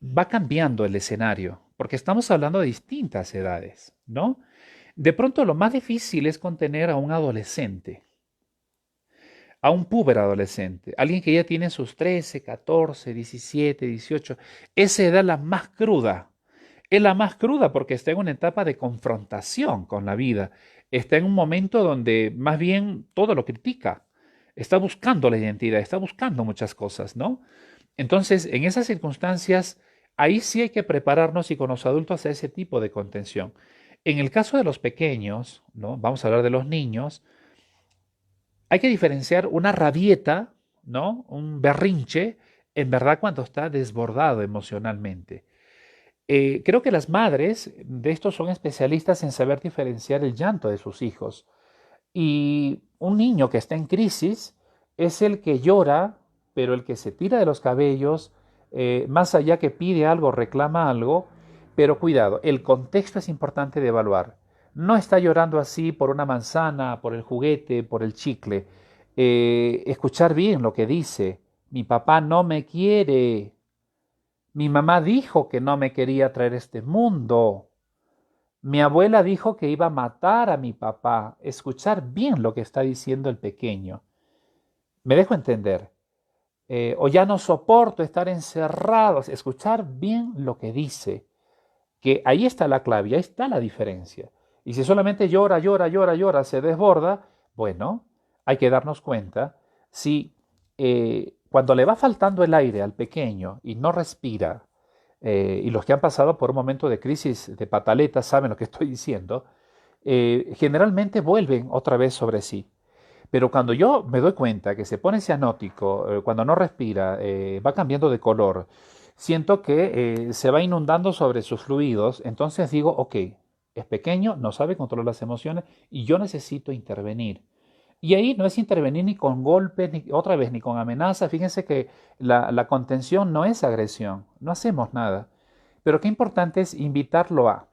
Va cambiando el escenario porque estamos hablando de distintas edades, ¿no? De pronto lo más difícil es contener a un adolescente, a un puber adolescente, alguien que ya tiene sus 13, 14, 17, 18. Esa edad es la más cruda. Es la más cruda porque está en una etapa de confrontación con la vida. Está en un momento donde más bien todo lo critica. Está buscando la identidad, está buscando muchas cosas, ¿no? Entonces, en esas circunstancias, ahí sí hay que prepararnos y con los adultos a ese tipo de contención. En el caso de los pequeños, ¿no? Vamos a hablar de los niños, hay que diferenciar una rabieta, ¿no? Un berrinche, en verdad cuando está desbordado emocionalmente. Creo que las madres de estos son especialistas en saber diferenciar el llanto de sus hijos. Y un niño que está en crisis es el que llora, pero el que se tira de los cabellos, más allá que pide algo, reclama algo, pero cuidado, el contexto es importante de evaluar. No está llorando así por una manzana, por el juguete, por el chicle. Escuchar bien lo que dice. Mi papá no me quiere. Mi mamá dijo que no me quería traer a este mundo. Mi abuela dijo que iba a matar a mi papá. Escuchar bien lo que está diciendo el pequeño. Me dejo entender. O ya no soporto estar encerrados. Escuchar bien lo que dice. Que ahí está la clave, ahí está la diferencia. Y si solamente llora, llora, llora, llora, se desborda, bueno, hay que darnos cuenta si cuando le va faltando el aire al pequeño y no respira, y los que han pasado por un momento de crisis de pataleta saben lo que estoy diciendo, generalmente vuelven otra vez sobre sí. Pero cuando yo me doy cuenta que se pone cianótico, cuando no respira, va cambiando de color, siento que se va inundando sobre sus fluidos, entonces digo, ok, es pequeño, no sabe controlar las emociones y yo necesito intervenir. Y ahí no es intervenir ni con golpes, ni otra vez, ni con amenazas. Fíjense que la contención no es agresión, no hacemos nada. Pero qué importante es invitarlo a,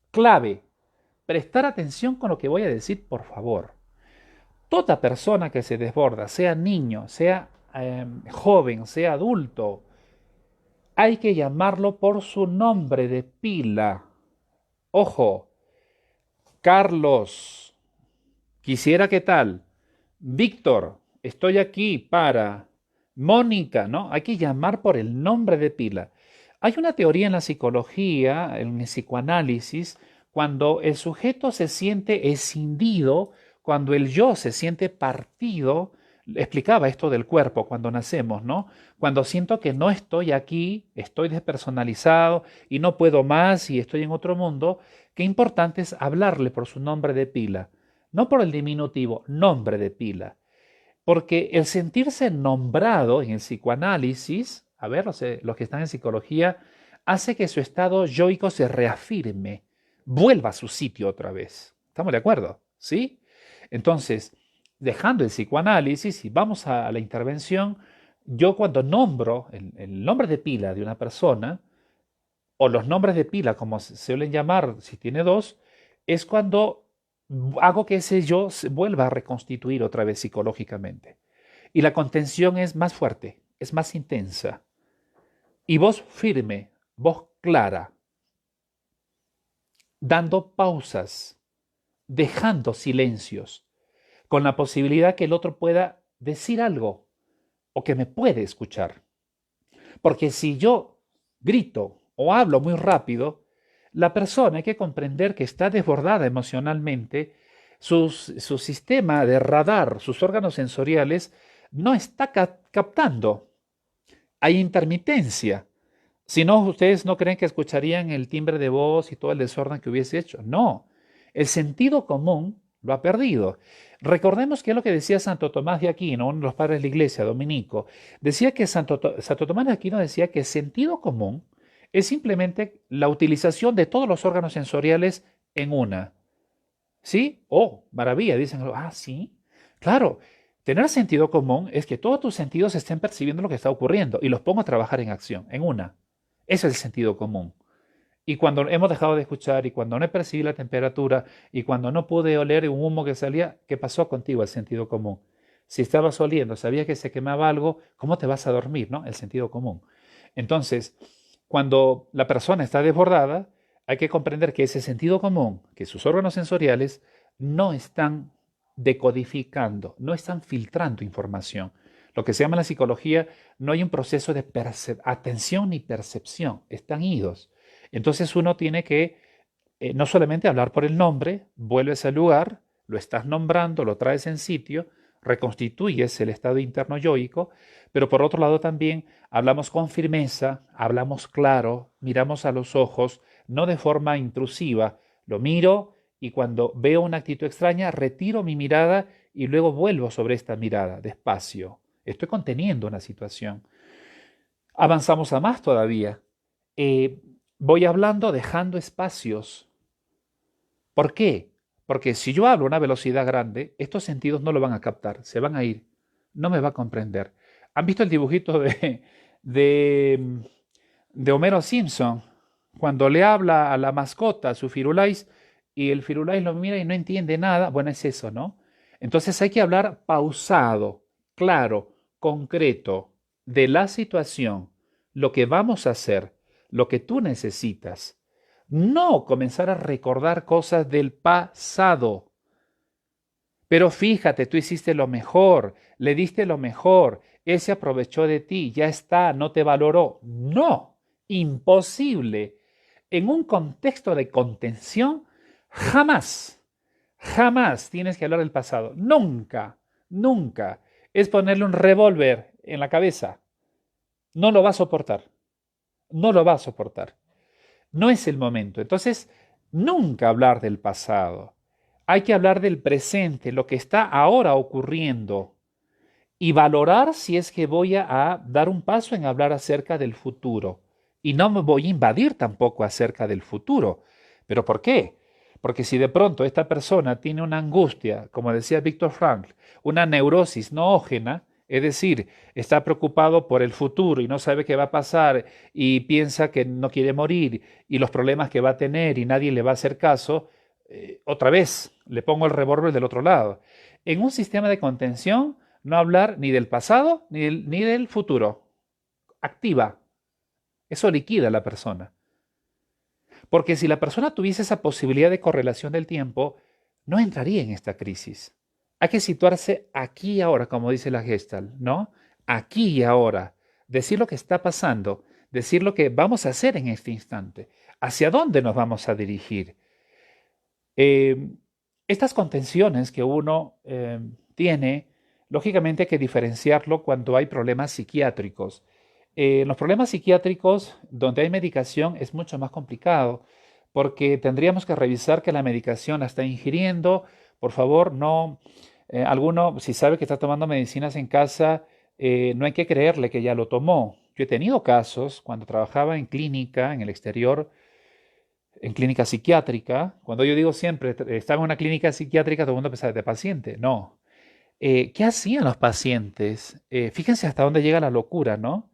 clave, prestar atención con lo que voy a decir, por favor. Toda persona que se desborda, sea niño, sea joven, sea adulto, hay que llamarlo por su nombre de pila. Ojo, Carlos, quisiera que tal. Víctor, estoy aquí para. Mónica, ¿no? Hay que llamar por el nombre de pila. Hay una teoría en la psicología, en el psicoanálisis, cuando el sujeto se siente escindido, cuando el yo se siente partido, explicaba esto del cuerpo cuando nacemos, ¿no? Cuando siento que no estoy aquí, estoy despersonalizado y no puedo más y estoy en otro mundo, qué importante es hablarle por su nombre de pila, no por el diminutivo, nombre de pila. Porque el sentirse nombrado en el psicoanálisis, a ver, los que están en psicología, hace que su estado yoico se reafirme, vuelva a su sitio otra vez. ¿Estamos de acuerdo? ¿Sí? Entonces, dejando el psicoanálisis y vamos a la intervención, yo cuando nombro el nombre de pila de una persona, o los nombres de pila, como se suelen llamar si tiene dos, es cuando hago que ese yo se vuelva a reconstituir otra vez psicológicamente. Y la contención es más fuerte, es más intensa. Y voz firme, voz clara, dando pausas, dejando silencios, con la posibilidad que el otro pueda decir algo o que me puede escuchar. Porque si yo grito o hablo muy rápido, la persona hay que comprender que está desbordada emocionalmente, su sistema de radar, sus órganos sensoriales, no está captando. Hay intermitencia. Si no, ustedes no creen que escucharían el timbre de voz y todo el desorden que hubiese hecho. No, el sentido común lo ha perdido. Recordemos que es lo que decía Santo Tomás de Aquino, uno de los padres de la iglesia, dominico. Decía que Santo Tomás de Aquino decía que el sentido común es simplemente la utilización de todos los órganos sensoriales en una. ¿Sí? Oh, maravilla, dicen, ah, sí. Claro, tener sentido común es que todos tus sentidos estén percibiendo lo que está ocurriendo y los pongo a trabajar en acción, en una. Ese es el sentido común. Y cuando hemos dejado de escuchar y cuando no percibí la temperatura y cuando no pude oler un humo que salía, ¿qué pasó contigo el sentido común? Si estabas oliendo, sabías que se quemaba algo, ¿cómo te vas a dormir, no? El sentido común. Entonces, cuando la persona está desbordada, hay que comprender que ese sentido común, que sus órganos sensoriales no están decodificando, no están filtrando información. Lo que se llama en la psicología, no hay un proceso de atención ni percepción, están idos. Entonces uno tiene que no solamente hablar por el nombre, vuelves al lugar, lo estás nombrando, lo traes en sitio, reconstituyes el estado interno yoico, pero por otro lado también hablamos con firmeza, hablamos claro, miramos a los ojos, no de forma intrusiva, lo miro y cuando veo una actitud extraña, retiro mi mirada y luego vuelvo sobre esta mirada, despacio. Estoy conteniendo una situación. Avanzamos a más todavía. Eh, Voy hablando dejando espacios. ¿Por qué? Porque si yo hablo a una velocidad grande, estos sentidos no lo van a captar, se van a ir, no me va a comprender. ¿Han visto el dibujito de, de Homero Simpson? Cuando le habla a la mascota, a su Firulais, y el Firulais lo mira y no entiende nada, bueno, es eso, ¿no? Entonces hay que hablar pausado, claro, concreto, de la situación, lo que vamos a hacer, lo que tú necesitas. No comenzar a recordar cosas del pasado. Pero fíjate, tú hiciste lo mejor, le diste lo mejor, él se aprovechó de ti, ya está, no te valoró. No, imposible. En un contexto de contención, jamás, jamás tienes que hablar del pasado. Nunca, nunca. Es ponerle un revólver en la cabeza. No lo va a soportar. No lo va a soportar. No es el momento. Entonces, nunca hablar del pasado. Hay que hablar del presente, lo que está ahora ocurriendo, y valorar si es que voy a dar un paso en hablar acerca del futuro. y no me voy a invadir tampoco acerca del futuro. ¿Pero por qué? Porque si de pronto esta persona tiene una angustia, como decía Víctor Frankl, una neurosis noógena, es decir, está preocupado por el futuro y no sabe qué va a pasar y piensa que no quiere morir y los problemas que va a tener y nadie le va a hacer caso, otra vez le pongo el revólver del otro lado. En un sistema de contención, no hablar ni del pasado ni del futuro. Activa. Eso liquida a la persona. Porque si la persona tuviese esa posibilidad de correlación del tiempo, no entraría en esta crisis. Hay que situarse aquí y ahora, como dice la Gestalt, ¿no? Aquí y ahora. Decir lo que está pasando, decir lo que vamos a hacer en este instante, hacia dónde nos vamos a dirigir. Eh, Estas contenciones que uno tiene, lógicamente hay que diferenciarlo cuando hay problemas psiquiátricos. En los problemas psiquiátricos, donde hay medicación, es mucho más complicado, porque tendríamos que revisar que la medicación la está ingiriendo. Por favor, no, alguno, si sabe que está tomando medicinas en casa, no hay que creerle que ya lo tomó. Yo he tenido casos cuando trabajaba en clínica, en el exterior, en clínica psiquiátrica. Cuando yo digo siempre, estaba en una clínica psiquiátrica, todo el mundo pensaba de paciente. No. ¿Qué hacían los pacientes? Fíjense hasta dónde llega la locura, ¿no?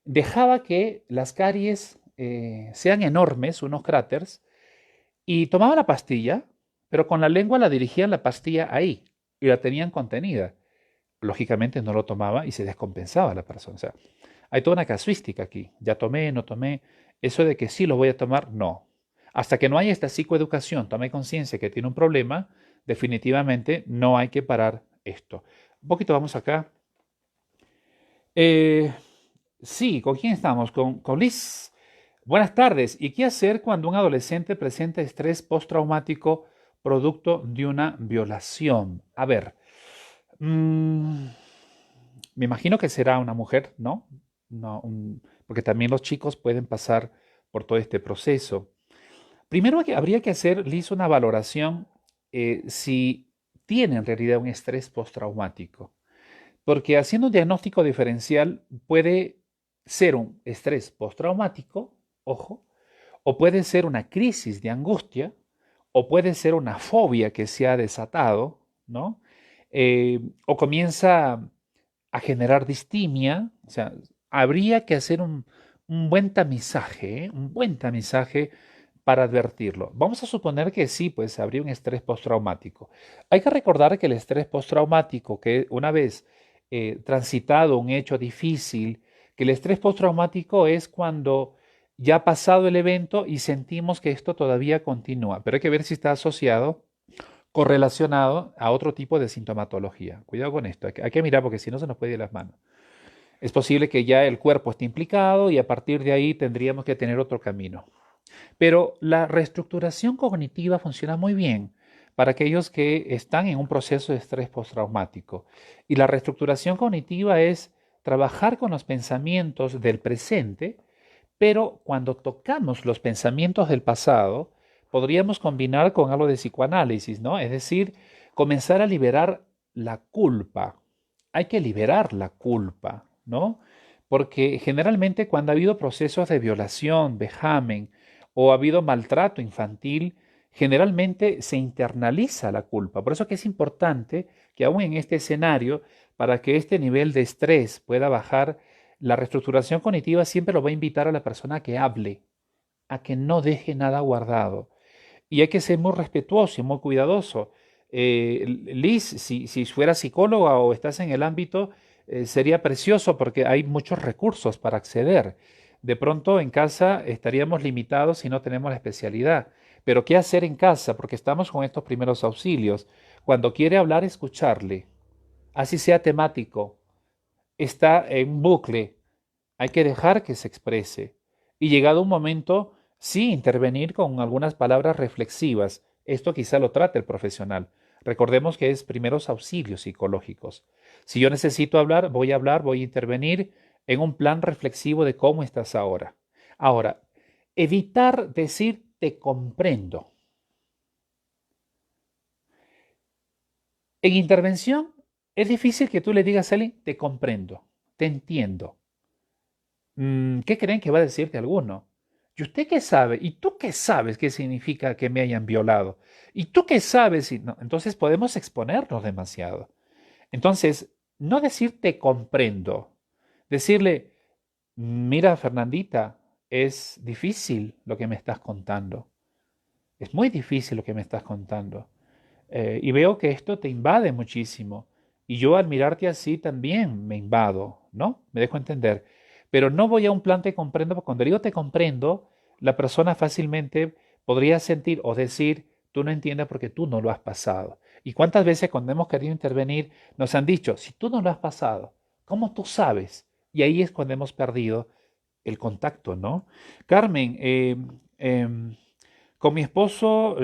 Dejaba que las caries sean enormes, unos cráteres, y tomaba la pastilla, pero con la lengua la dirigían la pastilla ahí y la tenían contenida. Lógicamente no lo tomaba y se descompensaba la persona. O sea, hay toda una casuística aquí. Ya tomé, no tomé. Eso de que sí lo voy a tomar, no. Hasta que no haya esta psicoeducación, tome conciencia que tiene un problema, definitivamente no hay que parar esto. Un poquito vamos acá. Eh, sí, ¿con quién estamos? Con Liz. Buenas tardes. ¿Y qué hacer cuando un adolescente presenta estrés postraumático producto de una violación? A ver, me imagino que será una mujer, ¿no? No, porque también los chicos pueden pasar por todo este proceso. Primero habría que hacer, Liz, una valoración si tiene en realidad un estrés postraumático. Porque haciendo un diagnóstico diferencial puede ser un estrés postraumático, ojo, o puede ser una crisis de angustia, o puede ser una fobia que se ha desatado, ¿no? O comienza a generar distimia, o sea, habría que hacer un buen tamizaje, ¿eh? Un buen tamizaje para advertirlo. Vamos a suponer que sí, pues habría un estrés postraumático. Hay que recordar que el estrés postraumático, que una vez transitado un hecho difícil, que el estrés postraumático es cuando ya ha pasado el evento y sentimos que esto todavía continúa, pero hay que ver si está asociado, correlacionado a otro tipo de sintomatología. Cuidado con esto, hay que mirar porque si no se nos puede ir las manos. Es posible que ya el cuerpo esté implicado y a partir de ahí tendríamos que tener otro camino. Pero la reestructuración cognitiva funciona muy bien para aquellos que están en un proceso de estrés postraumático. Y la reestructuración cognitiva es trabajar con los pensamientos del presente, pero cuando tocamos los pensamientos del pasado, podríamos combinar con algo de psicoanálisis, ¿no? Es decir, comenzar a liberar la culpa. Hay que liberar la culpa, ¿no? Porque generalmente cuando ha habido procesos de violación, vejamen, o ha habido maltrato infantil, generalmente se internaliza la culpa. Por eso que es importante que aún en este escenario, para que este nivel de estrés pueda bajar, la reestructuración cognitiva siempre lo va a invitar a la persona a que hable, a que no deje nada guardado. Y hay que ser muy respetuoso y muy cuidadoso. Liz, si fuera psicóloga o estás en el ámbito, sería precioso porque hay muchos recursos para acceder. De pronto en casa estaríamos limitados si no tenemos la especialidad. Pero ¿qué hacer en casa? Porque estamos con estos primeros auxilios. Cuando quiere hablar, escucharle. Así sea temático. Está en bucle. Hay que dejar que se exprese. Y llegado un momento, sí intervenir con algunas palabras reflexivas. Esto quizá lo trate el profesional. Recordemos que es primeros auxilios psicológicos. Si yo necesito hablar, voy a intervenir en un plan reflexivo de cómo estás ahora. Ahora, evitar decir te comprendo. En intervención es difícil que tú le digas a alguien te comprendo, te entiendo. ¿Qué creen que va a decirte alguno? ¿Y usted qué sabe? ¿Y tú qué sabes qué significa que me hayan violado? ¿Y tú qué sabes? No, entonces podemos exponernos demasiado. Entonces, no decir te comprendo, decirle, mira, Fernandita, es difícil lo que me estás contando. Es muy difícil lo que me estás contando. Y veo que esto te invade muchísimo. Y yo al mirarte así también me invado, ¿no? Me dejo entender. Pero no voy a un plan te comprendo, porque cuando digo te comprendo, la persona fácilmente podría sentir o decir, tú no entiendes porque tú no lo has pasado. ¿Y cuántas veces cuando hemos querido intervenir nos han dicho, si tú no lo has pasado, ¿cómo tú sabes? Y ahí es cuando hemos perdido el contacto, ¿no? Carmen, con mi esposo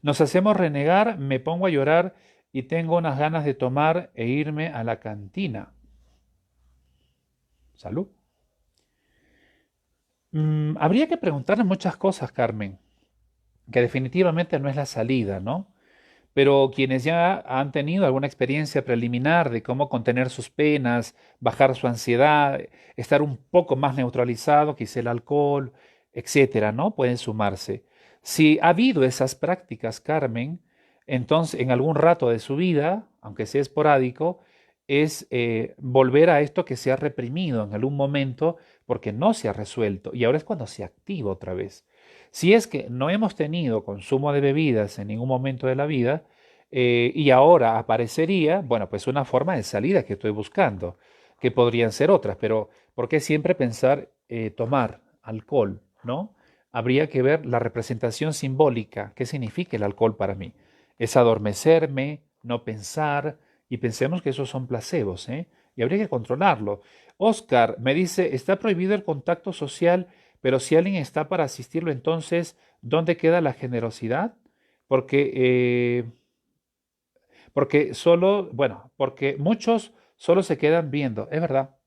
nos hacemos renegar, me pongo a llorar y tengo unas ganas de tomar e irme a la cantina. Salud. Habría que preguntarle muchas cosas, Carmen, que definitivamente no es la salida, ¿no? Pero quienes ya han tenido alguna experiencia preliminar de cómo contener sus penas, bajar su ansiedad, estar un poco más neutralizado, quizá el alcohol, etcétera, ¿no? Pueden sumarse. Si ha habido esas prácticas, Carmen, entonces en algún rato de su vida, aunque sea esporádico, es volver a esto que se ha reprimido en algún momento porque no se ha resuelto y ahora es cuando se activa otra vez. Si es que no hemos tenido consumo de bebidas en ningún momento de la vida y ahora aparecería, bueno, pues una forma de salida que estoy buscando, que podrían ser otras, pero ¿por qué siempre pensar tomar alcohol, ¿no? Habría que ver la representación simbólica, qué significa el alcohol para mí. Es adormecerme, no pensar, y pensemos que esos son placebos, ¿eh? Y habría que controlarlo. Oscar me dice, está prohibido el contacto social, pero si alguien está para asistirlo, entonces, ¿dónde queda la generosidad? Porque, porque solo, bueno, porque muchos solo se quedan viendo, es verdad.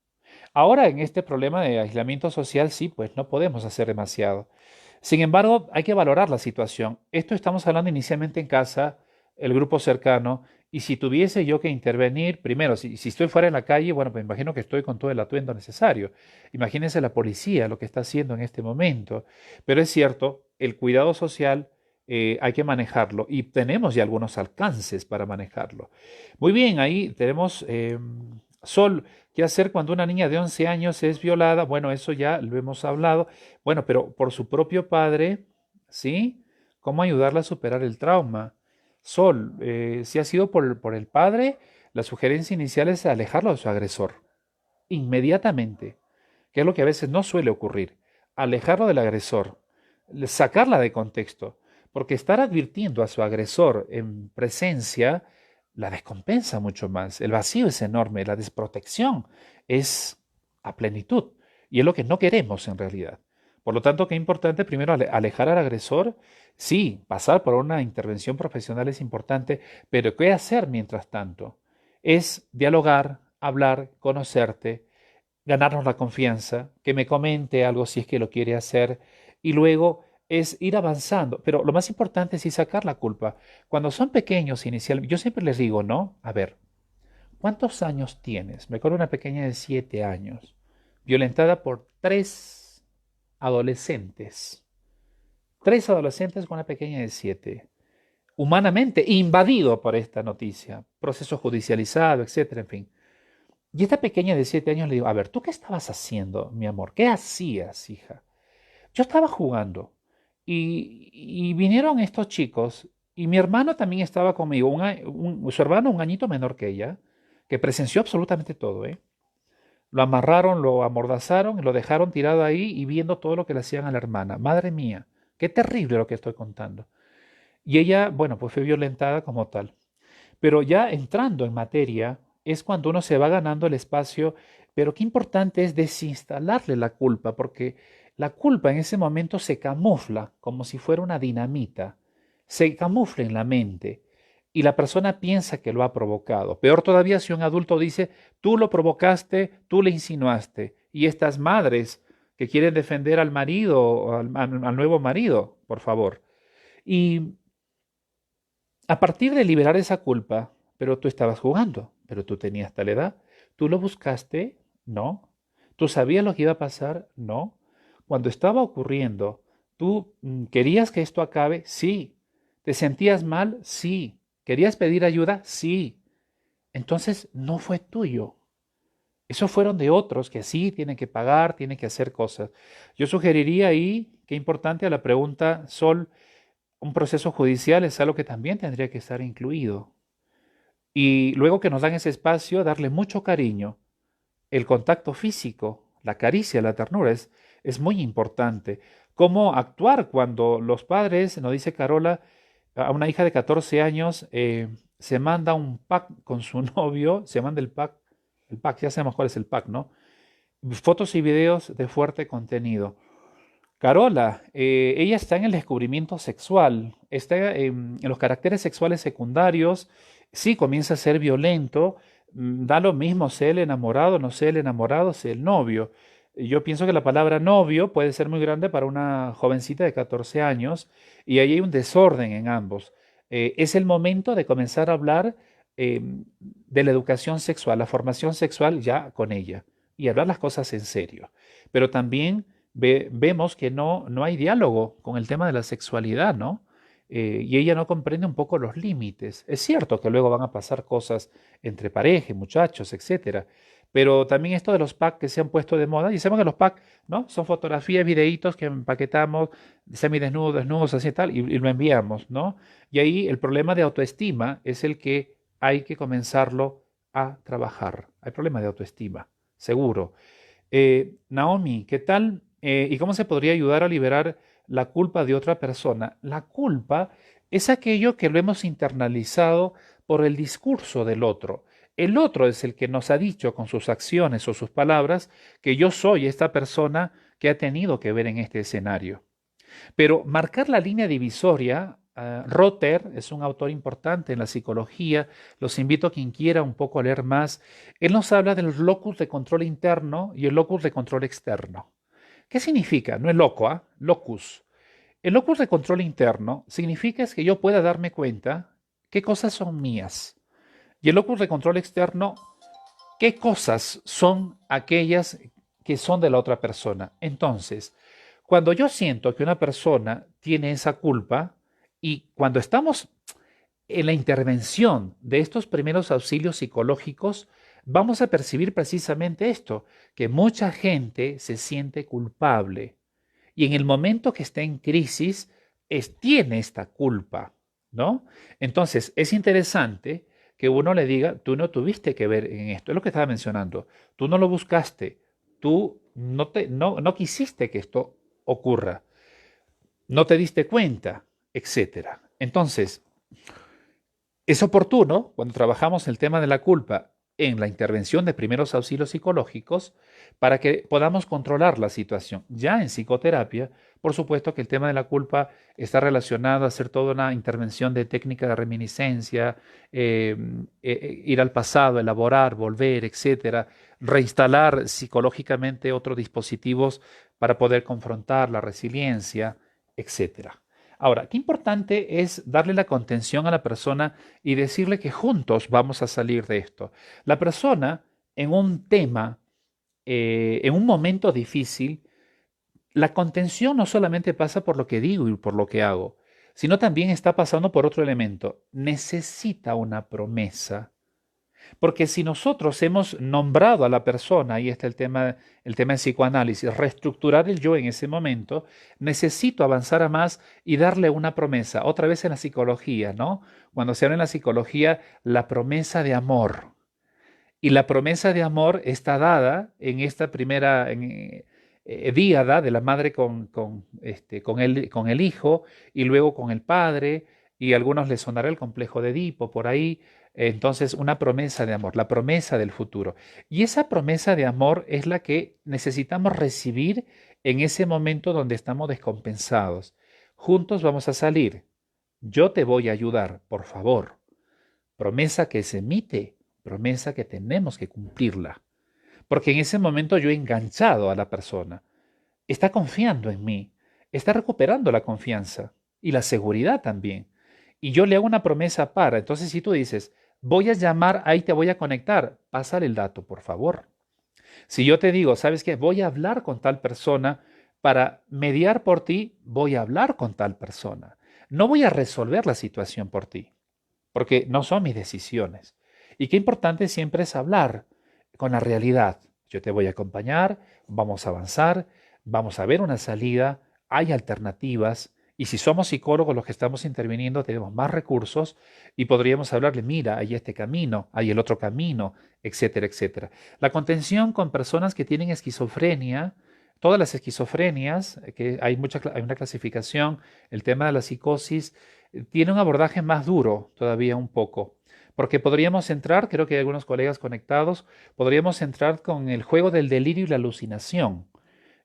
Ahora en este problema de aislamiento social, sí, pues no podemos hacer demasiado. Sin embargo, hay que valorar la situación. Esto estamos hablando inicialmente en casa, el grupo cercano, y si tuviese yo que intervenir, primero, si estoy fuera en la calle, bueno, pues imagino que estoy con todo el atuendo necesario. Imagínense la policía, lo que está haciendo en este momento. Pero es cierto, el cuidado social hay que manejarlo y tenemos ya algunos alcances para manejarlo. Muy bien, ahí tenemos Sol. ¿Qué hacer cuando una niña de 11 años es violada? Bueno, eso ya lo hemos hablado. Bueno, pero por su propio padre, ¿sí? ¿Cómo ayudarla a superar el trauma? Sol, si ha sido por el padre, la sugerencia inicial es alejarlo de su agresor, inmediatamente, que es lo que a veces no suele ocurrir. Alejarlo del agresor, sacarla de contexto, porque estar advirtiendo a su agresor en presencia la descompensa mucho más. El vacío es enorme, la desprotección es a plenitud y es lo que no queremos en realidad. Por lo tanto, qué importante primero alejar al agresor. Sí, pasar por una intervención profesional es importante, pero ¿qué hacer mientras tanto? Es dialogar, hablar, conocerte, ganarnos la confianza, que me comente algo si es que lo quiere hacer y luego es ir avanzando. Pero lo más importante es sí sacar la culpa. Cuando son pequeños inicialmente, yo siempre les digo, ¿no? A ver, ¿cuántos años tienes? Me acuerdo una pequeña de 7 años, violentada por adolescentes. Tres adolescentes con una pequeña de 7. Humanamente invadido por esta noticia, proceso judicializado, etcétera, en fin. Y esta pequeña de 7 años le digo, a ver, ¿tú qué estabas haciendo, mi amor? ¿Qué hacías, hija? Yo estaba jugando y vinieron estos chicos y mi hermano también estaba conmigo, su hermano un añito menor que ella, que presenció absolutamente todo, ¿eh? Lo amarraron, lo amordazaron y lo dejaron tirado ahí y viendo todo lo que le hacían a la hermana. Madre mía, qué terrible lo que estoy contando. Y ella, bueno, pues fue violentada como tal. Pero ya entrando en materia, es cuando uno se va ganando el espacio, pero qué importante es desinstalarle la culpa, porque la culpa en ese momento se camufla como si fuera una dinamita, se camufla en la mente y la persona piensa que lo ha provocado. Peor todavía si un adulto dice, tú lo provocaste, tú le insinuaste, y estas madres que quieren defender al marido, o al nuevo marido, por favor. Y a partir de liberar esa culpa, pero tú estabas jugando, pero tú tenías tal edad, tú lo buscaste, ¿no? ¿Tú sabías lo que iba a pasar? No. Cuando estaba ocurriendo, ¿tú querías que esto acabe? Sí. ¿Te sentías mal? Sí. ¿Querías pedir ayuda? Sí. Entonces no fue tuyo. Eso fueron de otros que sí tienen que pagar, tienen que hacer cosas. Yo sugeriría ahí, qué importante a la pregunta, Sol, un proceso judicial es algo que también tendría que estar incluido. Y luego que nos dan ese espacio, darle mucho cariño. El contacto físico, la caricia, la ternura es muy importante. Cómo actuar cuando los padres, nos dice Carola, a una hija de 14 años se manda un pack con su novio, se manda el pack, ya sabemos cuál es el pack, ¿no? Fotos y videos de fuerte contenido. Carola, ella está en el descubrimiento sexual, está en los caracteres sexuales secundarios, sí comienza a ser violento, da lo mismo sea el enamorado, no sea el enamorado, sea el novio. Yo pienso que la palabra novio puede ser muy grande para una jovencita de 14 años y ahí hay un desorden en ambos. Es el momento de comenzar a hablar de la educación sexual, la formación sexual ya con ella y hablar las cosas en serio. Pero también vemos que no hay diálogo con el tema de la sexualidad, ¿no? Y ella no comprende un poco los límites. Es cierto que luego van a pasar cosas entre pareja, muchachos, etcétera. Pero también esto de los packs que se han puesto de moda, y sabemos que los packs, ¿no? Son fotografías, videitos que empaquetamos, semidesnudos, desnudos, así tal, y lo enviamos, ¿no? Y ahí el problema de autoestima es el que hay que comenzarlo a trabajar. Hay problema de autoestima, seguro. Naomi, ¿qué tal? ¿Y cómo se podría ayudar a liberar la culpa de otra persona? La culpa es aquello que lo hemos internalizado por el discurso del otro. El otro es el que nos ha dicho con sus acciones o sus palabras que yo soy esta persona que ha tenido que ver en este escenario. Pero marcar la línea divisoria, Rotter es un autor importante en la psicología, los invito a quien quiera un poco a leer más. Él nos habla del locus de control interno y el locus de control externo. ¿Qué significa? No es loco, ¿ah? Locus. El locus de control interno significa es que yo pueda darme cuenta qué cosas son mías. Y el locus de control externo, qué cosas son aquellas que son de la otra persona. Entonces, cuando yo siento que una persona tiene esa culpa y cuando estamos en la intervención de estos primeros auxilios psicológicos, vamos a percibir precisamente esto, que mucha gente se siente culpable y en el momento que está en crisis tiene esta culpa, ¿no? Entonces, es interesante que uno le diga, tú no tuviste que ver en esto, es lo que estaba mencionando, tú no lo buscaste, tú no quisiste que esto ocurra, no te diste cuenta, etcétera. Entonces, es oportuno, cuando trabajamos el tema de la culpa en la intervención de primeros auxilios psicológicos, para que podamos controlar la situación. Ya en psicoterapia, por supuesto que el tema de la culpa está relacionado a hacer toda una intervención de técnica de reminiscencia, ir al pasado, elaborar, volver, etcétera, reinstalar psicológicamente otros dispositivos para poder confrontar la resiliencia, etcétera. Ahora, qué importante es darle la contención a la persona y decirle que juntos vamos a salir de esto. La persona en un tema, en un momento difícil, la contención no solamente pasa por lo que digo y por lo que hago, sino también está pasando por otro elemento. Necesita una promesa. Porque si nosotros hemos nombrado a la persona, ahí está el tema de psicoanálisis, reestructurar el yo en ese momento, necesito avanzar a más y darle una promesa. Otra vez en la psicología, ¿no? Cuando se habla en la psicología, la promesa de amor. Y la promesa de amor está dada en esta primera díada de la madre con el hijo y luego con el padre, y a algunos les sonará el complejo de Edipo por ahí. Entonces, una promesa de amor, la promesa del futuro. Y esa promesa de amor es la que necesitamos recibir en ese momento donde estamos descompensados. Juntos vamos a salir. Yo te voy a ayudar, por favor. Promesa que se emite, promesa que tenemos que cumplirla. Porque en ese momento yo he enganchado a la persona. Está confiando en mí, está recuperando la confianza y la seguridad también. Y yo le hago una promesa para, entonces si tú dices, voy a llamar, ahí te voy a conectar, pásale el dato, por favor. Si yo te digo, ¿sabes qué? Voy a hablar con tal persona para mediar por ti, voy a hablar con tal persona. No voy a resolver la situación por ti, porque no son mis decisiones. Y qué importante siempre es hablar con la realidad. Yo te voy a acompañar, vamos a avanzar, vamos a ver una salida, hay alternativas. Y si somos psicólogos los que estamos interviniendo, tenemos más recursos y podríamos hablarle, mira, hay este camino, hay el otro camino, etcétera, etcétera. La contención con personas que tienen esquizofrenia, todas las esquizofrenias, que hay una clasificación, el tema de la psicosis, tiene un abordaje más duro todavía un poco, porque podríamos entrar, creo que hay algunos colegas conectados, podríamos entrar con el juego del delirio y la alucinación.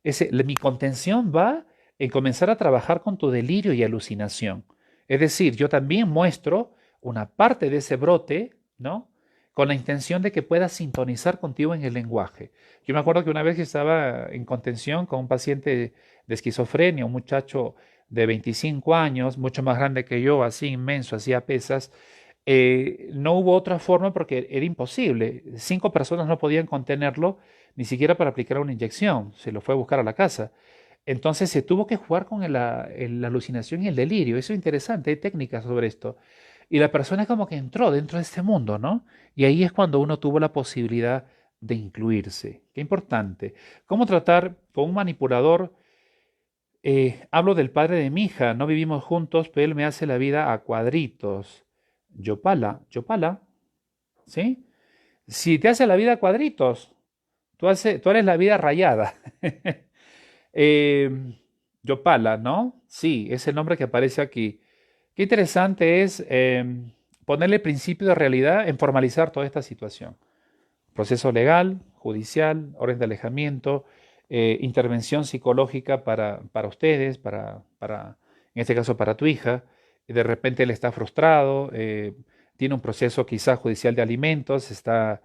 Mi contención va en comenzar a trabajar con tu delirio y alucinación. Es decir, yo también muestro una parte de ese brote, ¿no? Con la intención de que puedas sintonizar contigo en el lenguaje. Yo me acuerdo que una vez que estaba en contención con un paciente de esquizofrenia, un muchacho de 25 años, mucho más grande que yo, así inmenso, hacía pesas, no hubo otra forma porque era imposible. 5 personas no podían contenerlo ni siquiera para aplicar una inyección. Se lo fue a buscar a la casa. Entonces se tuvo que jugar con la alucinación y el delirio. Eso es interesante, hay técnicas sobre esto. Y la persona como que entró dentro de este mundo, ¿no? Y ahí es cuando uno tuvo la posibilidad de incluirse. Qué importante. ¿Cómo tratar con un manipulador? Hablo del padre de mi hija. No vivimos juntos, pero él me hace la vida a cuadritos. Yopala, Yopala, ¿sí? Si te hace la vida a cuadritos, tú eres la vida rayada. Eh, Yopala, ¿no? Sí, es el nombre que aparece aquí. Qué interesante es ponerle principio de realidad en formalizar toda esta situación. Proceso legal, judicial, orden de alejamiento, intervención psicológica para ustedes, en este caso para tu hija. De repente él está frustrado, tiene un proceso quizás judicial de alimentos, está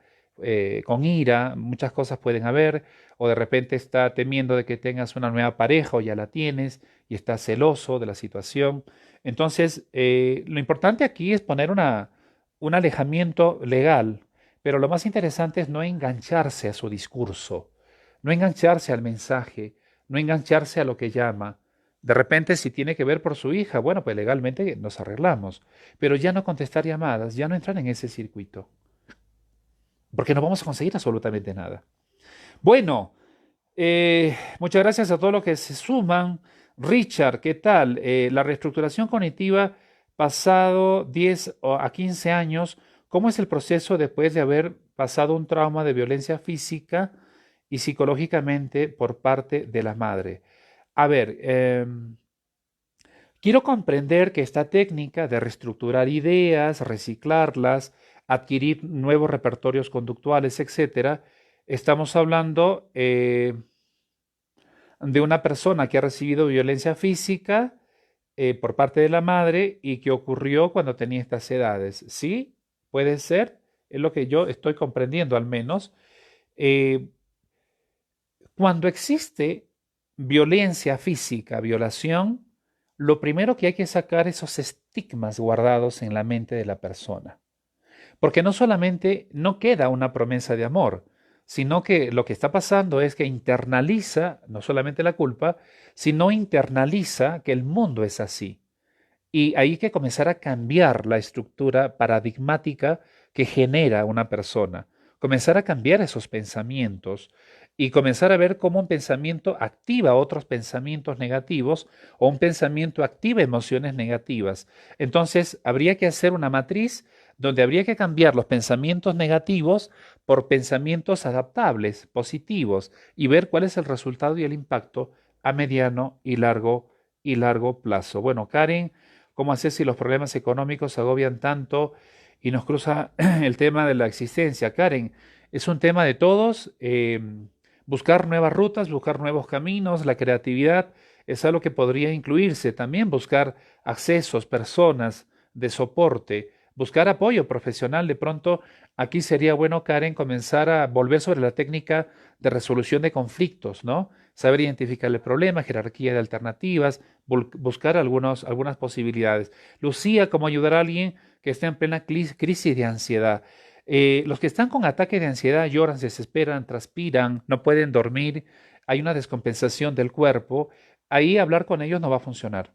con ira, muchas cosas pueden haber, o de repente está temiendo de que tengas una nueva pareja o ya la tienes y está celoso de la situación. Entonces, lo importante aquí es poner un alejamiento legal, pero lo más interesante es no engancharse a su discurso, no engancharse al mensaje, no engancharse a lo que llama. De repente, si tiene que ver por su hija, bueno, pues legalmente nos arreglamos, pero ya no contestar llamadas, ya no entrar en ese circuito, porque no vamos a conseguir absolutamente nada. Bueno, muchas gracias a todos los que se suman. Richard, ¿qué tal? La reestructuración cognitiva pasado 10 a 15 años, ¿cómo es el proceso después de haber pasado un trauma de violencia física y psicológicamente por parte de la madre? A ver, quiero comprender que esta técnica de reestructurar ideas, reciclarlas, adquirir nuevos repertorios conductuales, etcétera, estamos hablando de una persona que ha recibido violencia física por parte de la madre y que ocurrió cuando tenía estas edades. ¿Sí? Puede ser, es lo que yo estoy comprendiendo al menos. Eh, Cuando existe violencia física, violación, lo primero que hay que sacar esos estigmas guardados en la mente de la persona. Porque no solamente no queda una promesa de amor, sino que lo que está pasando es que internaliza no solamente la culpa, sino internaliza que el mundo es así. Y hay que comenzar a cambiar la estructura paradigmática que genera una persona, comenzar a cambiar esos pensamientos y comenzar a ver cómo un pensamiento activa otros pensamientos negativos o un pensamiento activa emociones negativas. Entonces, habría que hacer una matriz donde habría que cambiar los pensamientos negativos por pensamientos adaptables, positivos, y ver cuál es el resultado y el impacto a mediano y largo plazo. Bueno, Karen, ¿cómo hacer si los problemas económicos agobian tanto y nos cruza el tema de la existencia? Karen, es un tema de todos. Buscar nuevas rutas, buscar nuevos caminos, la creatividad es algo que podría incluirse. También buscar accesos, personas de soporte, buscar apoyo profesional. De pronto, aquí sería bueno, Karen, comenzar a volver sobre la técnica de resolución de conflictos, ¿no? Saber identificar el problema, jerarquía de alternativas, buscar algunas posibilidades. Lucía, ¿cómo ayudar a alguien que está en plena crisis de ansiedad? Los que están con ataque de ansiedad lloran, se desesperan, transpiran, no pueden dormir, hay una descompensación del cuerpo, ahí hablar con ellos no va a funcionar.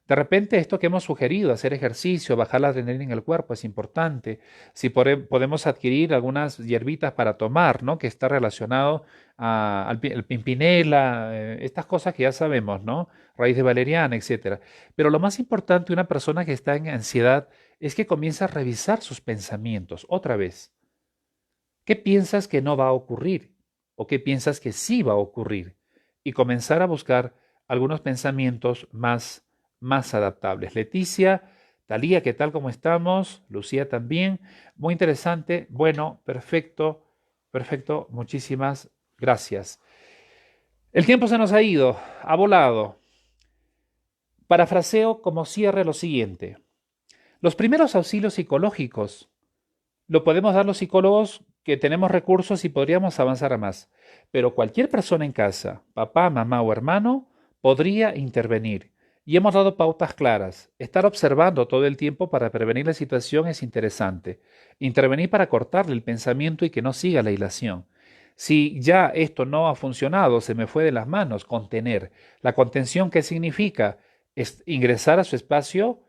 De repente, esto que hemos sugerido, hacer ejercicio, bajar la adrenalina en el cuerpo, es importante. Si podemos adquirir algunas hierbitas para tomar, ¿no? Que está relacionado al pimpinela, estas cosas que ya sabemos, ¿no? Raíz de valeriana, etcétera. Pero lo más importante de una persona que está en ansiedad es que comienza a revisar sus pensamientos otra vez. ¿Qué piensas que no va a ocurrir? ¿O qué piensas que sí va a ocurrir? Y comenzar a buscar algunos pensamientos más adaptables. Leticia, Talía, ¿qué tal? ¿Cómo estamos? Lucía también. Muy interesante. Bueno, perfecto, perfecto. Muchísimas gracias. El tiempo se nos ha ido, ha volado. Parafraseo como cierre lo siguiente. Los primeros auxilios psicológicos lo podemos dar los psicólogos que tenemos recursos y podríamos avanzar a más. Pero cualquier persona en casa, papá, mamá o hermano, podría intervenir. Y hemos dado pautas claras. Estar observando todo el tiempo para prevenir la situación es interesante. Intervenir para cortarle el pensamiento y que no siga la hilación. Si ya esto no ha funcionado, se me fue de las manos, contener. La contención, ¿qué significa? Es ingresar a su espacio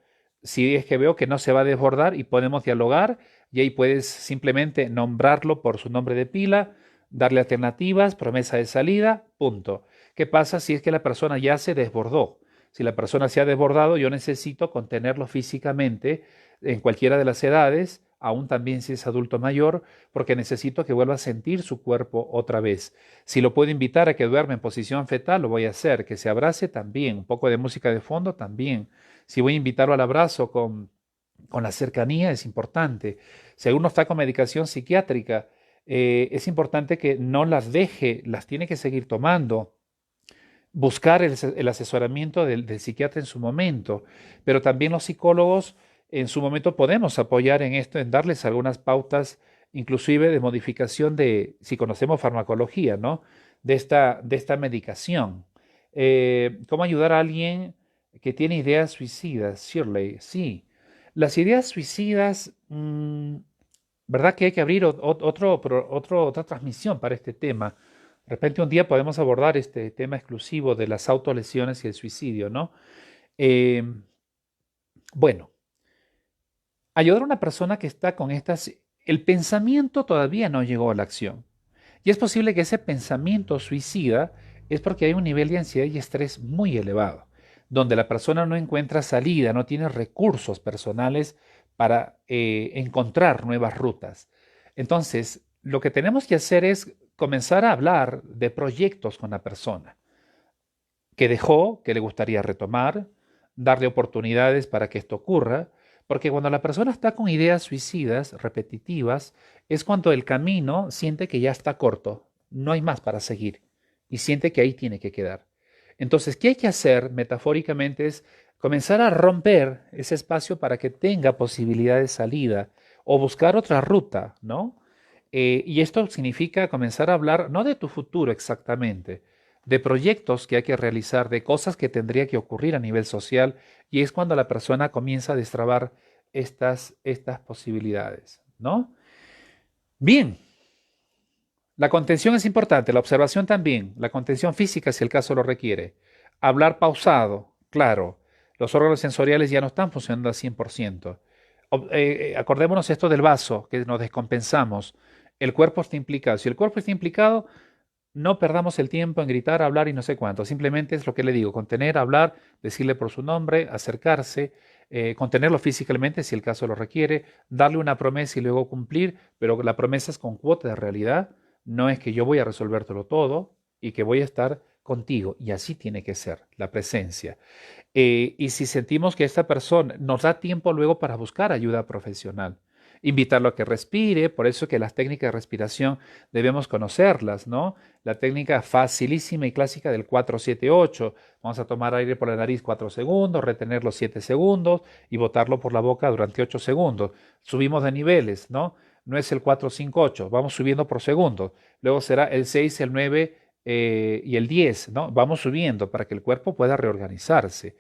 si es que veo que no se va a desbordar y podemos dialogar y ahí puedes simplemente nombrarlo por su nombre de pila, darle alternativas, promesa de salida, punto. ¿Qué pasa si es que la persona ya se desbordó? Si la persona se ha desbordado, yo necesito contenerlo físicamente en cualquiera de las edades, aún también si es adulto mayor, porque necesito que vuelva a sentir su cuerpo otra vez. Si lo puedo invitar a que duerma en posición fetal, lo voy a hacer. Que se abrace también, un poco de música de fondo también. Si voy a invitarlo al abrazo con la cercanía es importante. Si uno está con medicación psiquiátrica, es importante que no las deje, las tiene que seguir tomando. Buscar el asesoramiento del psiquiatra en su momento, pero también los psicólogos en su momento podemos apoyar en esto, en darles algunas pautas, inclusive de modificación de, si conocemos farmacología, ¿no? De esta medicación. ¿Cómo ayudar a alguien que tiene ideas suicidas? Shirley, sí. Las ideas suicidas, ¿verdad que hay que abrir otra transmisión para este tema? De repente un día podemos abordar este tema exclusivo de las autolesiones y el suicidio, ¿no? Eh, bueno, ayudar a una persona que está con estas, el pensamiento todavía no llegó a la acción. Y es posible que ese pensamiento suicida es porque hay un nivel de ansiedad y estrés muy elevado, donde la persona no encuentra salida, no tiene recursos personales para encontrar nuevas rutas. Entonces, lo que tenemos que hacer es comenzar a hablar de proyectos con la persona que dejó, que le gustaría retomar, darle oportunidades para que esto ocurra, porque cuando la persona está con ideas suicidas, repetitivas, es cuando el camino siente que ya está corto, no hay más para seguir, y siente que ahí tiene que quedar. Entonces, ¿qué hay que hacer metafóricamente? Es comenzar a romper ese espacio para que tenga posibilidad de salida o buscar otra ruta, ¿no? Y esto significa comenzar a hablar no de tu futuro exactamente, de proyectos que hay que realizar, de cosas que tendría que ocurrir a nivel social, y es cuando la persona comienza a destrabar estas posibilidades, ¿no? Bien, la contención es importante, la observación también, la contención física si el caso lo requiere. Hablar pausado, claro, los órganos sensoriales ya no están funcionando al 100%. Acordémonos esto del vaso, que nos descompensamos. El cuerpo está implicado. Si el cuerpo está implicado, no perdamos el tiempo en gritar, hablar y no sé cuánto. Simplemente es lo que le digo, contener, hablar, decirle por su nombre, acercarse, contenerlo físicamente si el caso lo requiere, darle una promesa y luego cumplir, pero la promesa es con cuota de realidad. No es que yo voy a resolvértelo todo y que voy a estar contigo. Y así tiene que ser la presencia. Y si sentimos que esta persona nos da tiempo luego para buscar ayuda profesional, invitarlo a que respire, por eso que las técnicas de respiración debemos conocerlas, ¿no? La técnica facilísima y clásica del 4-7-8. Vamos a tomar aire por la nariz 4 segundos, retenerlo 7 segundos y botarlo por la boca durante 8 segundos. Subimos de niveles, ¿no? No es el 4-5-8, vamos subiendo por segundos. Luego será el 6, el 9 y el 10, ¿no? Vamos subiendo para que el cuerpo pueda reorganizarse.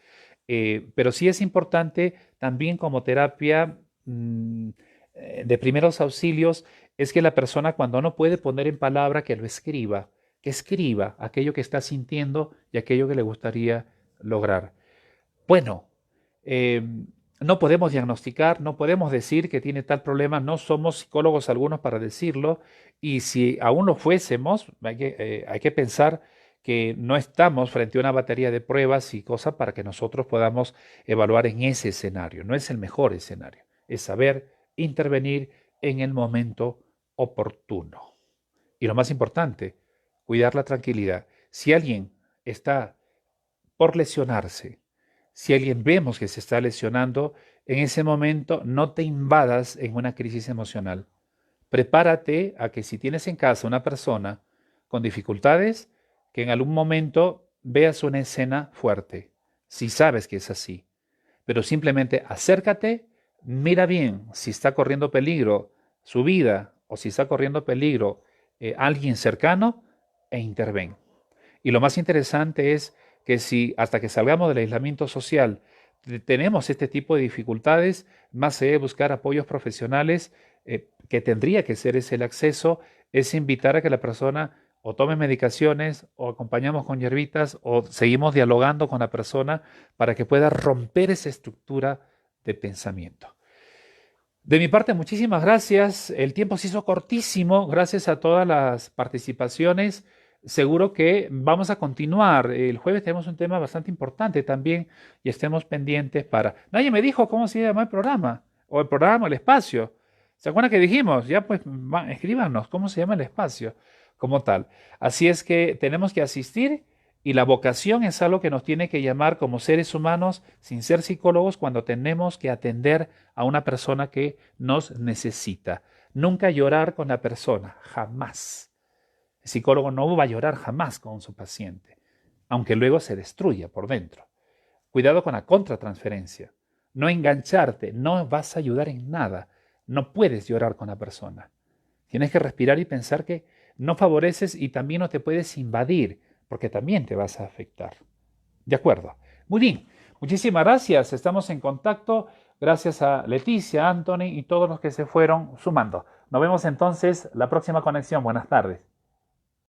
Pero sí es importante también como terapia de primeros auxilios es que la persona cuando no puede poner en palabra, que escriba aquello que está sintiendo y aquello que le gustaría lograr. Bueno, eh, no podemos diagnosticar, no podemos decir que tiene tal problema, no somos psicólogos algunos para decirlo, y si aún lo fuésemos, hay que pensar que no estamos frente a una batería de pruebas y cosas para que nosotros podamos evaluar en ese escenario. No es el mejor escenario, es saber intervenir en el momento oportuno. Y lo más importante, cuidar la tranquilidad. Si alguien está por lesionarse, si alguien vemos que se está lesionando, en ese momento no te invadas en una crisis emocional. Prepárate a que si tienes en casa una persona con dificultades, que en algún momento veas una escena fuerte, si sabes que es así. Pero simplemente acércate, mira bien si está corriendo peligro su vida o si está corriendo peligro alguien cercano e interven. Y lo más interesante es que si hasta que salgamos del aislamiento social tenemos este tipo de dificultades, más se debe buscar apoyos profesionales, que tendría que ser ese el acceso, es invitar a que la persona o tome medicaciones o acompañamos con hierbitas o seguimos dialogando con la persona para que pueda romper esa estructura de pensamiento. De mi parte, muchísimas gracias. El tiempo se hizo cortísimo, gracias a todas las participaciones. Seguro que vamos a continuar. El jueves tenemos un tema bastante importante también y estemos pendientes para... Nadie me dijo cómo se llama el programa, o el programa, el espacio. ¿Se acuerdan que dijimos? Ya pues escríbanos cómo se llama el espacio como tal. Así es que tenemos que asistir y la vocación es algo que nos tiene que llamar como seres humanos, sin ser psicólogos, cuando tenemos que atender a una persona que nos necesita. Nunca llorar con la persona, jamás. El psicólogo no va a llorar jamás con su paciente, aunque luego se destruya por dentro. Cuidado con la contratransferencia. No engancharte, no vas a ayudar en nada. No puedes llorar con la persona. Tienes que respirar y pensar que no favoreces y también no te puedes invadir, porque también te vas a afectar. ¿De acuerdo? Muy bien. Muchísimas gracias. Estamos en contacto. Gracias a Leticia, Anthony y todos los que se fueron sumando. Nos vemos entonces la próxima conexión. Buenas tardes.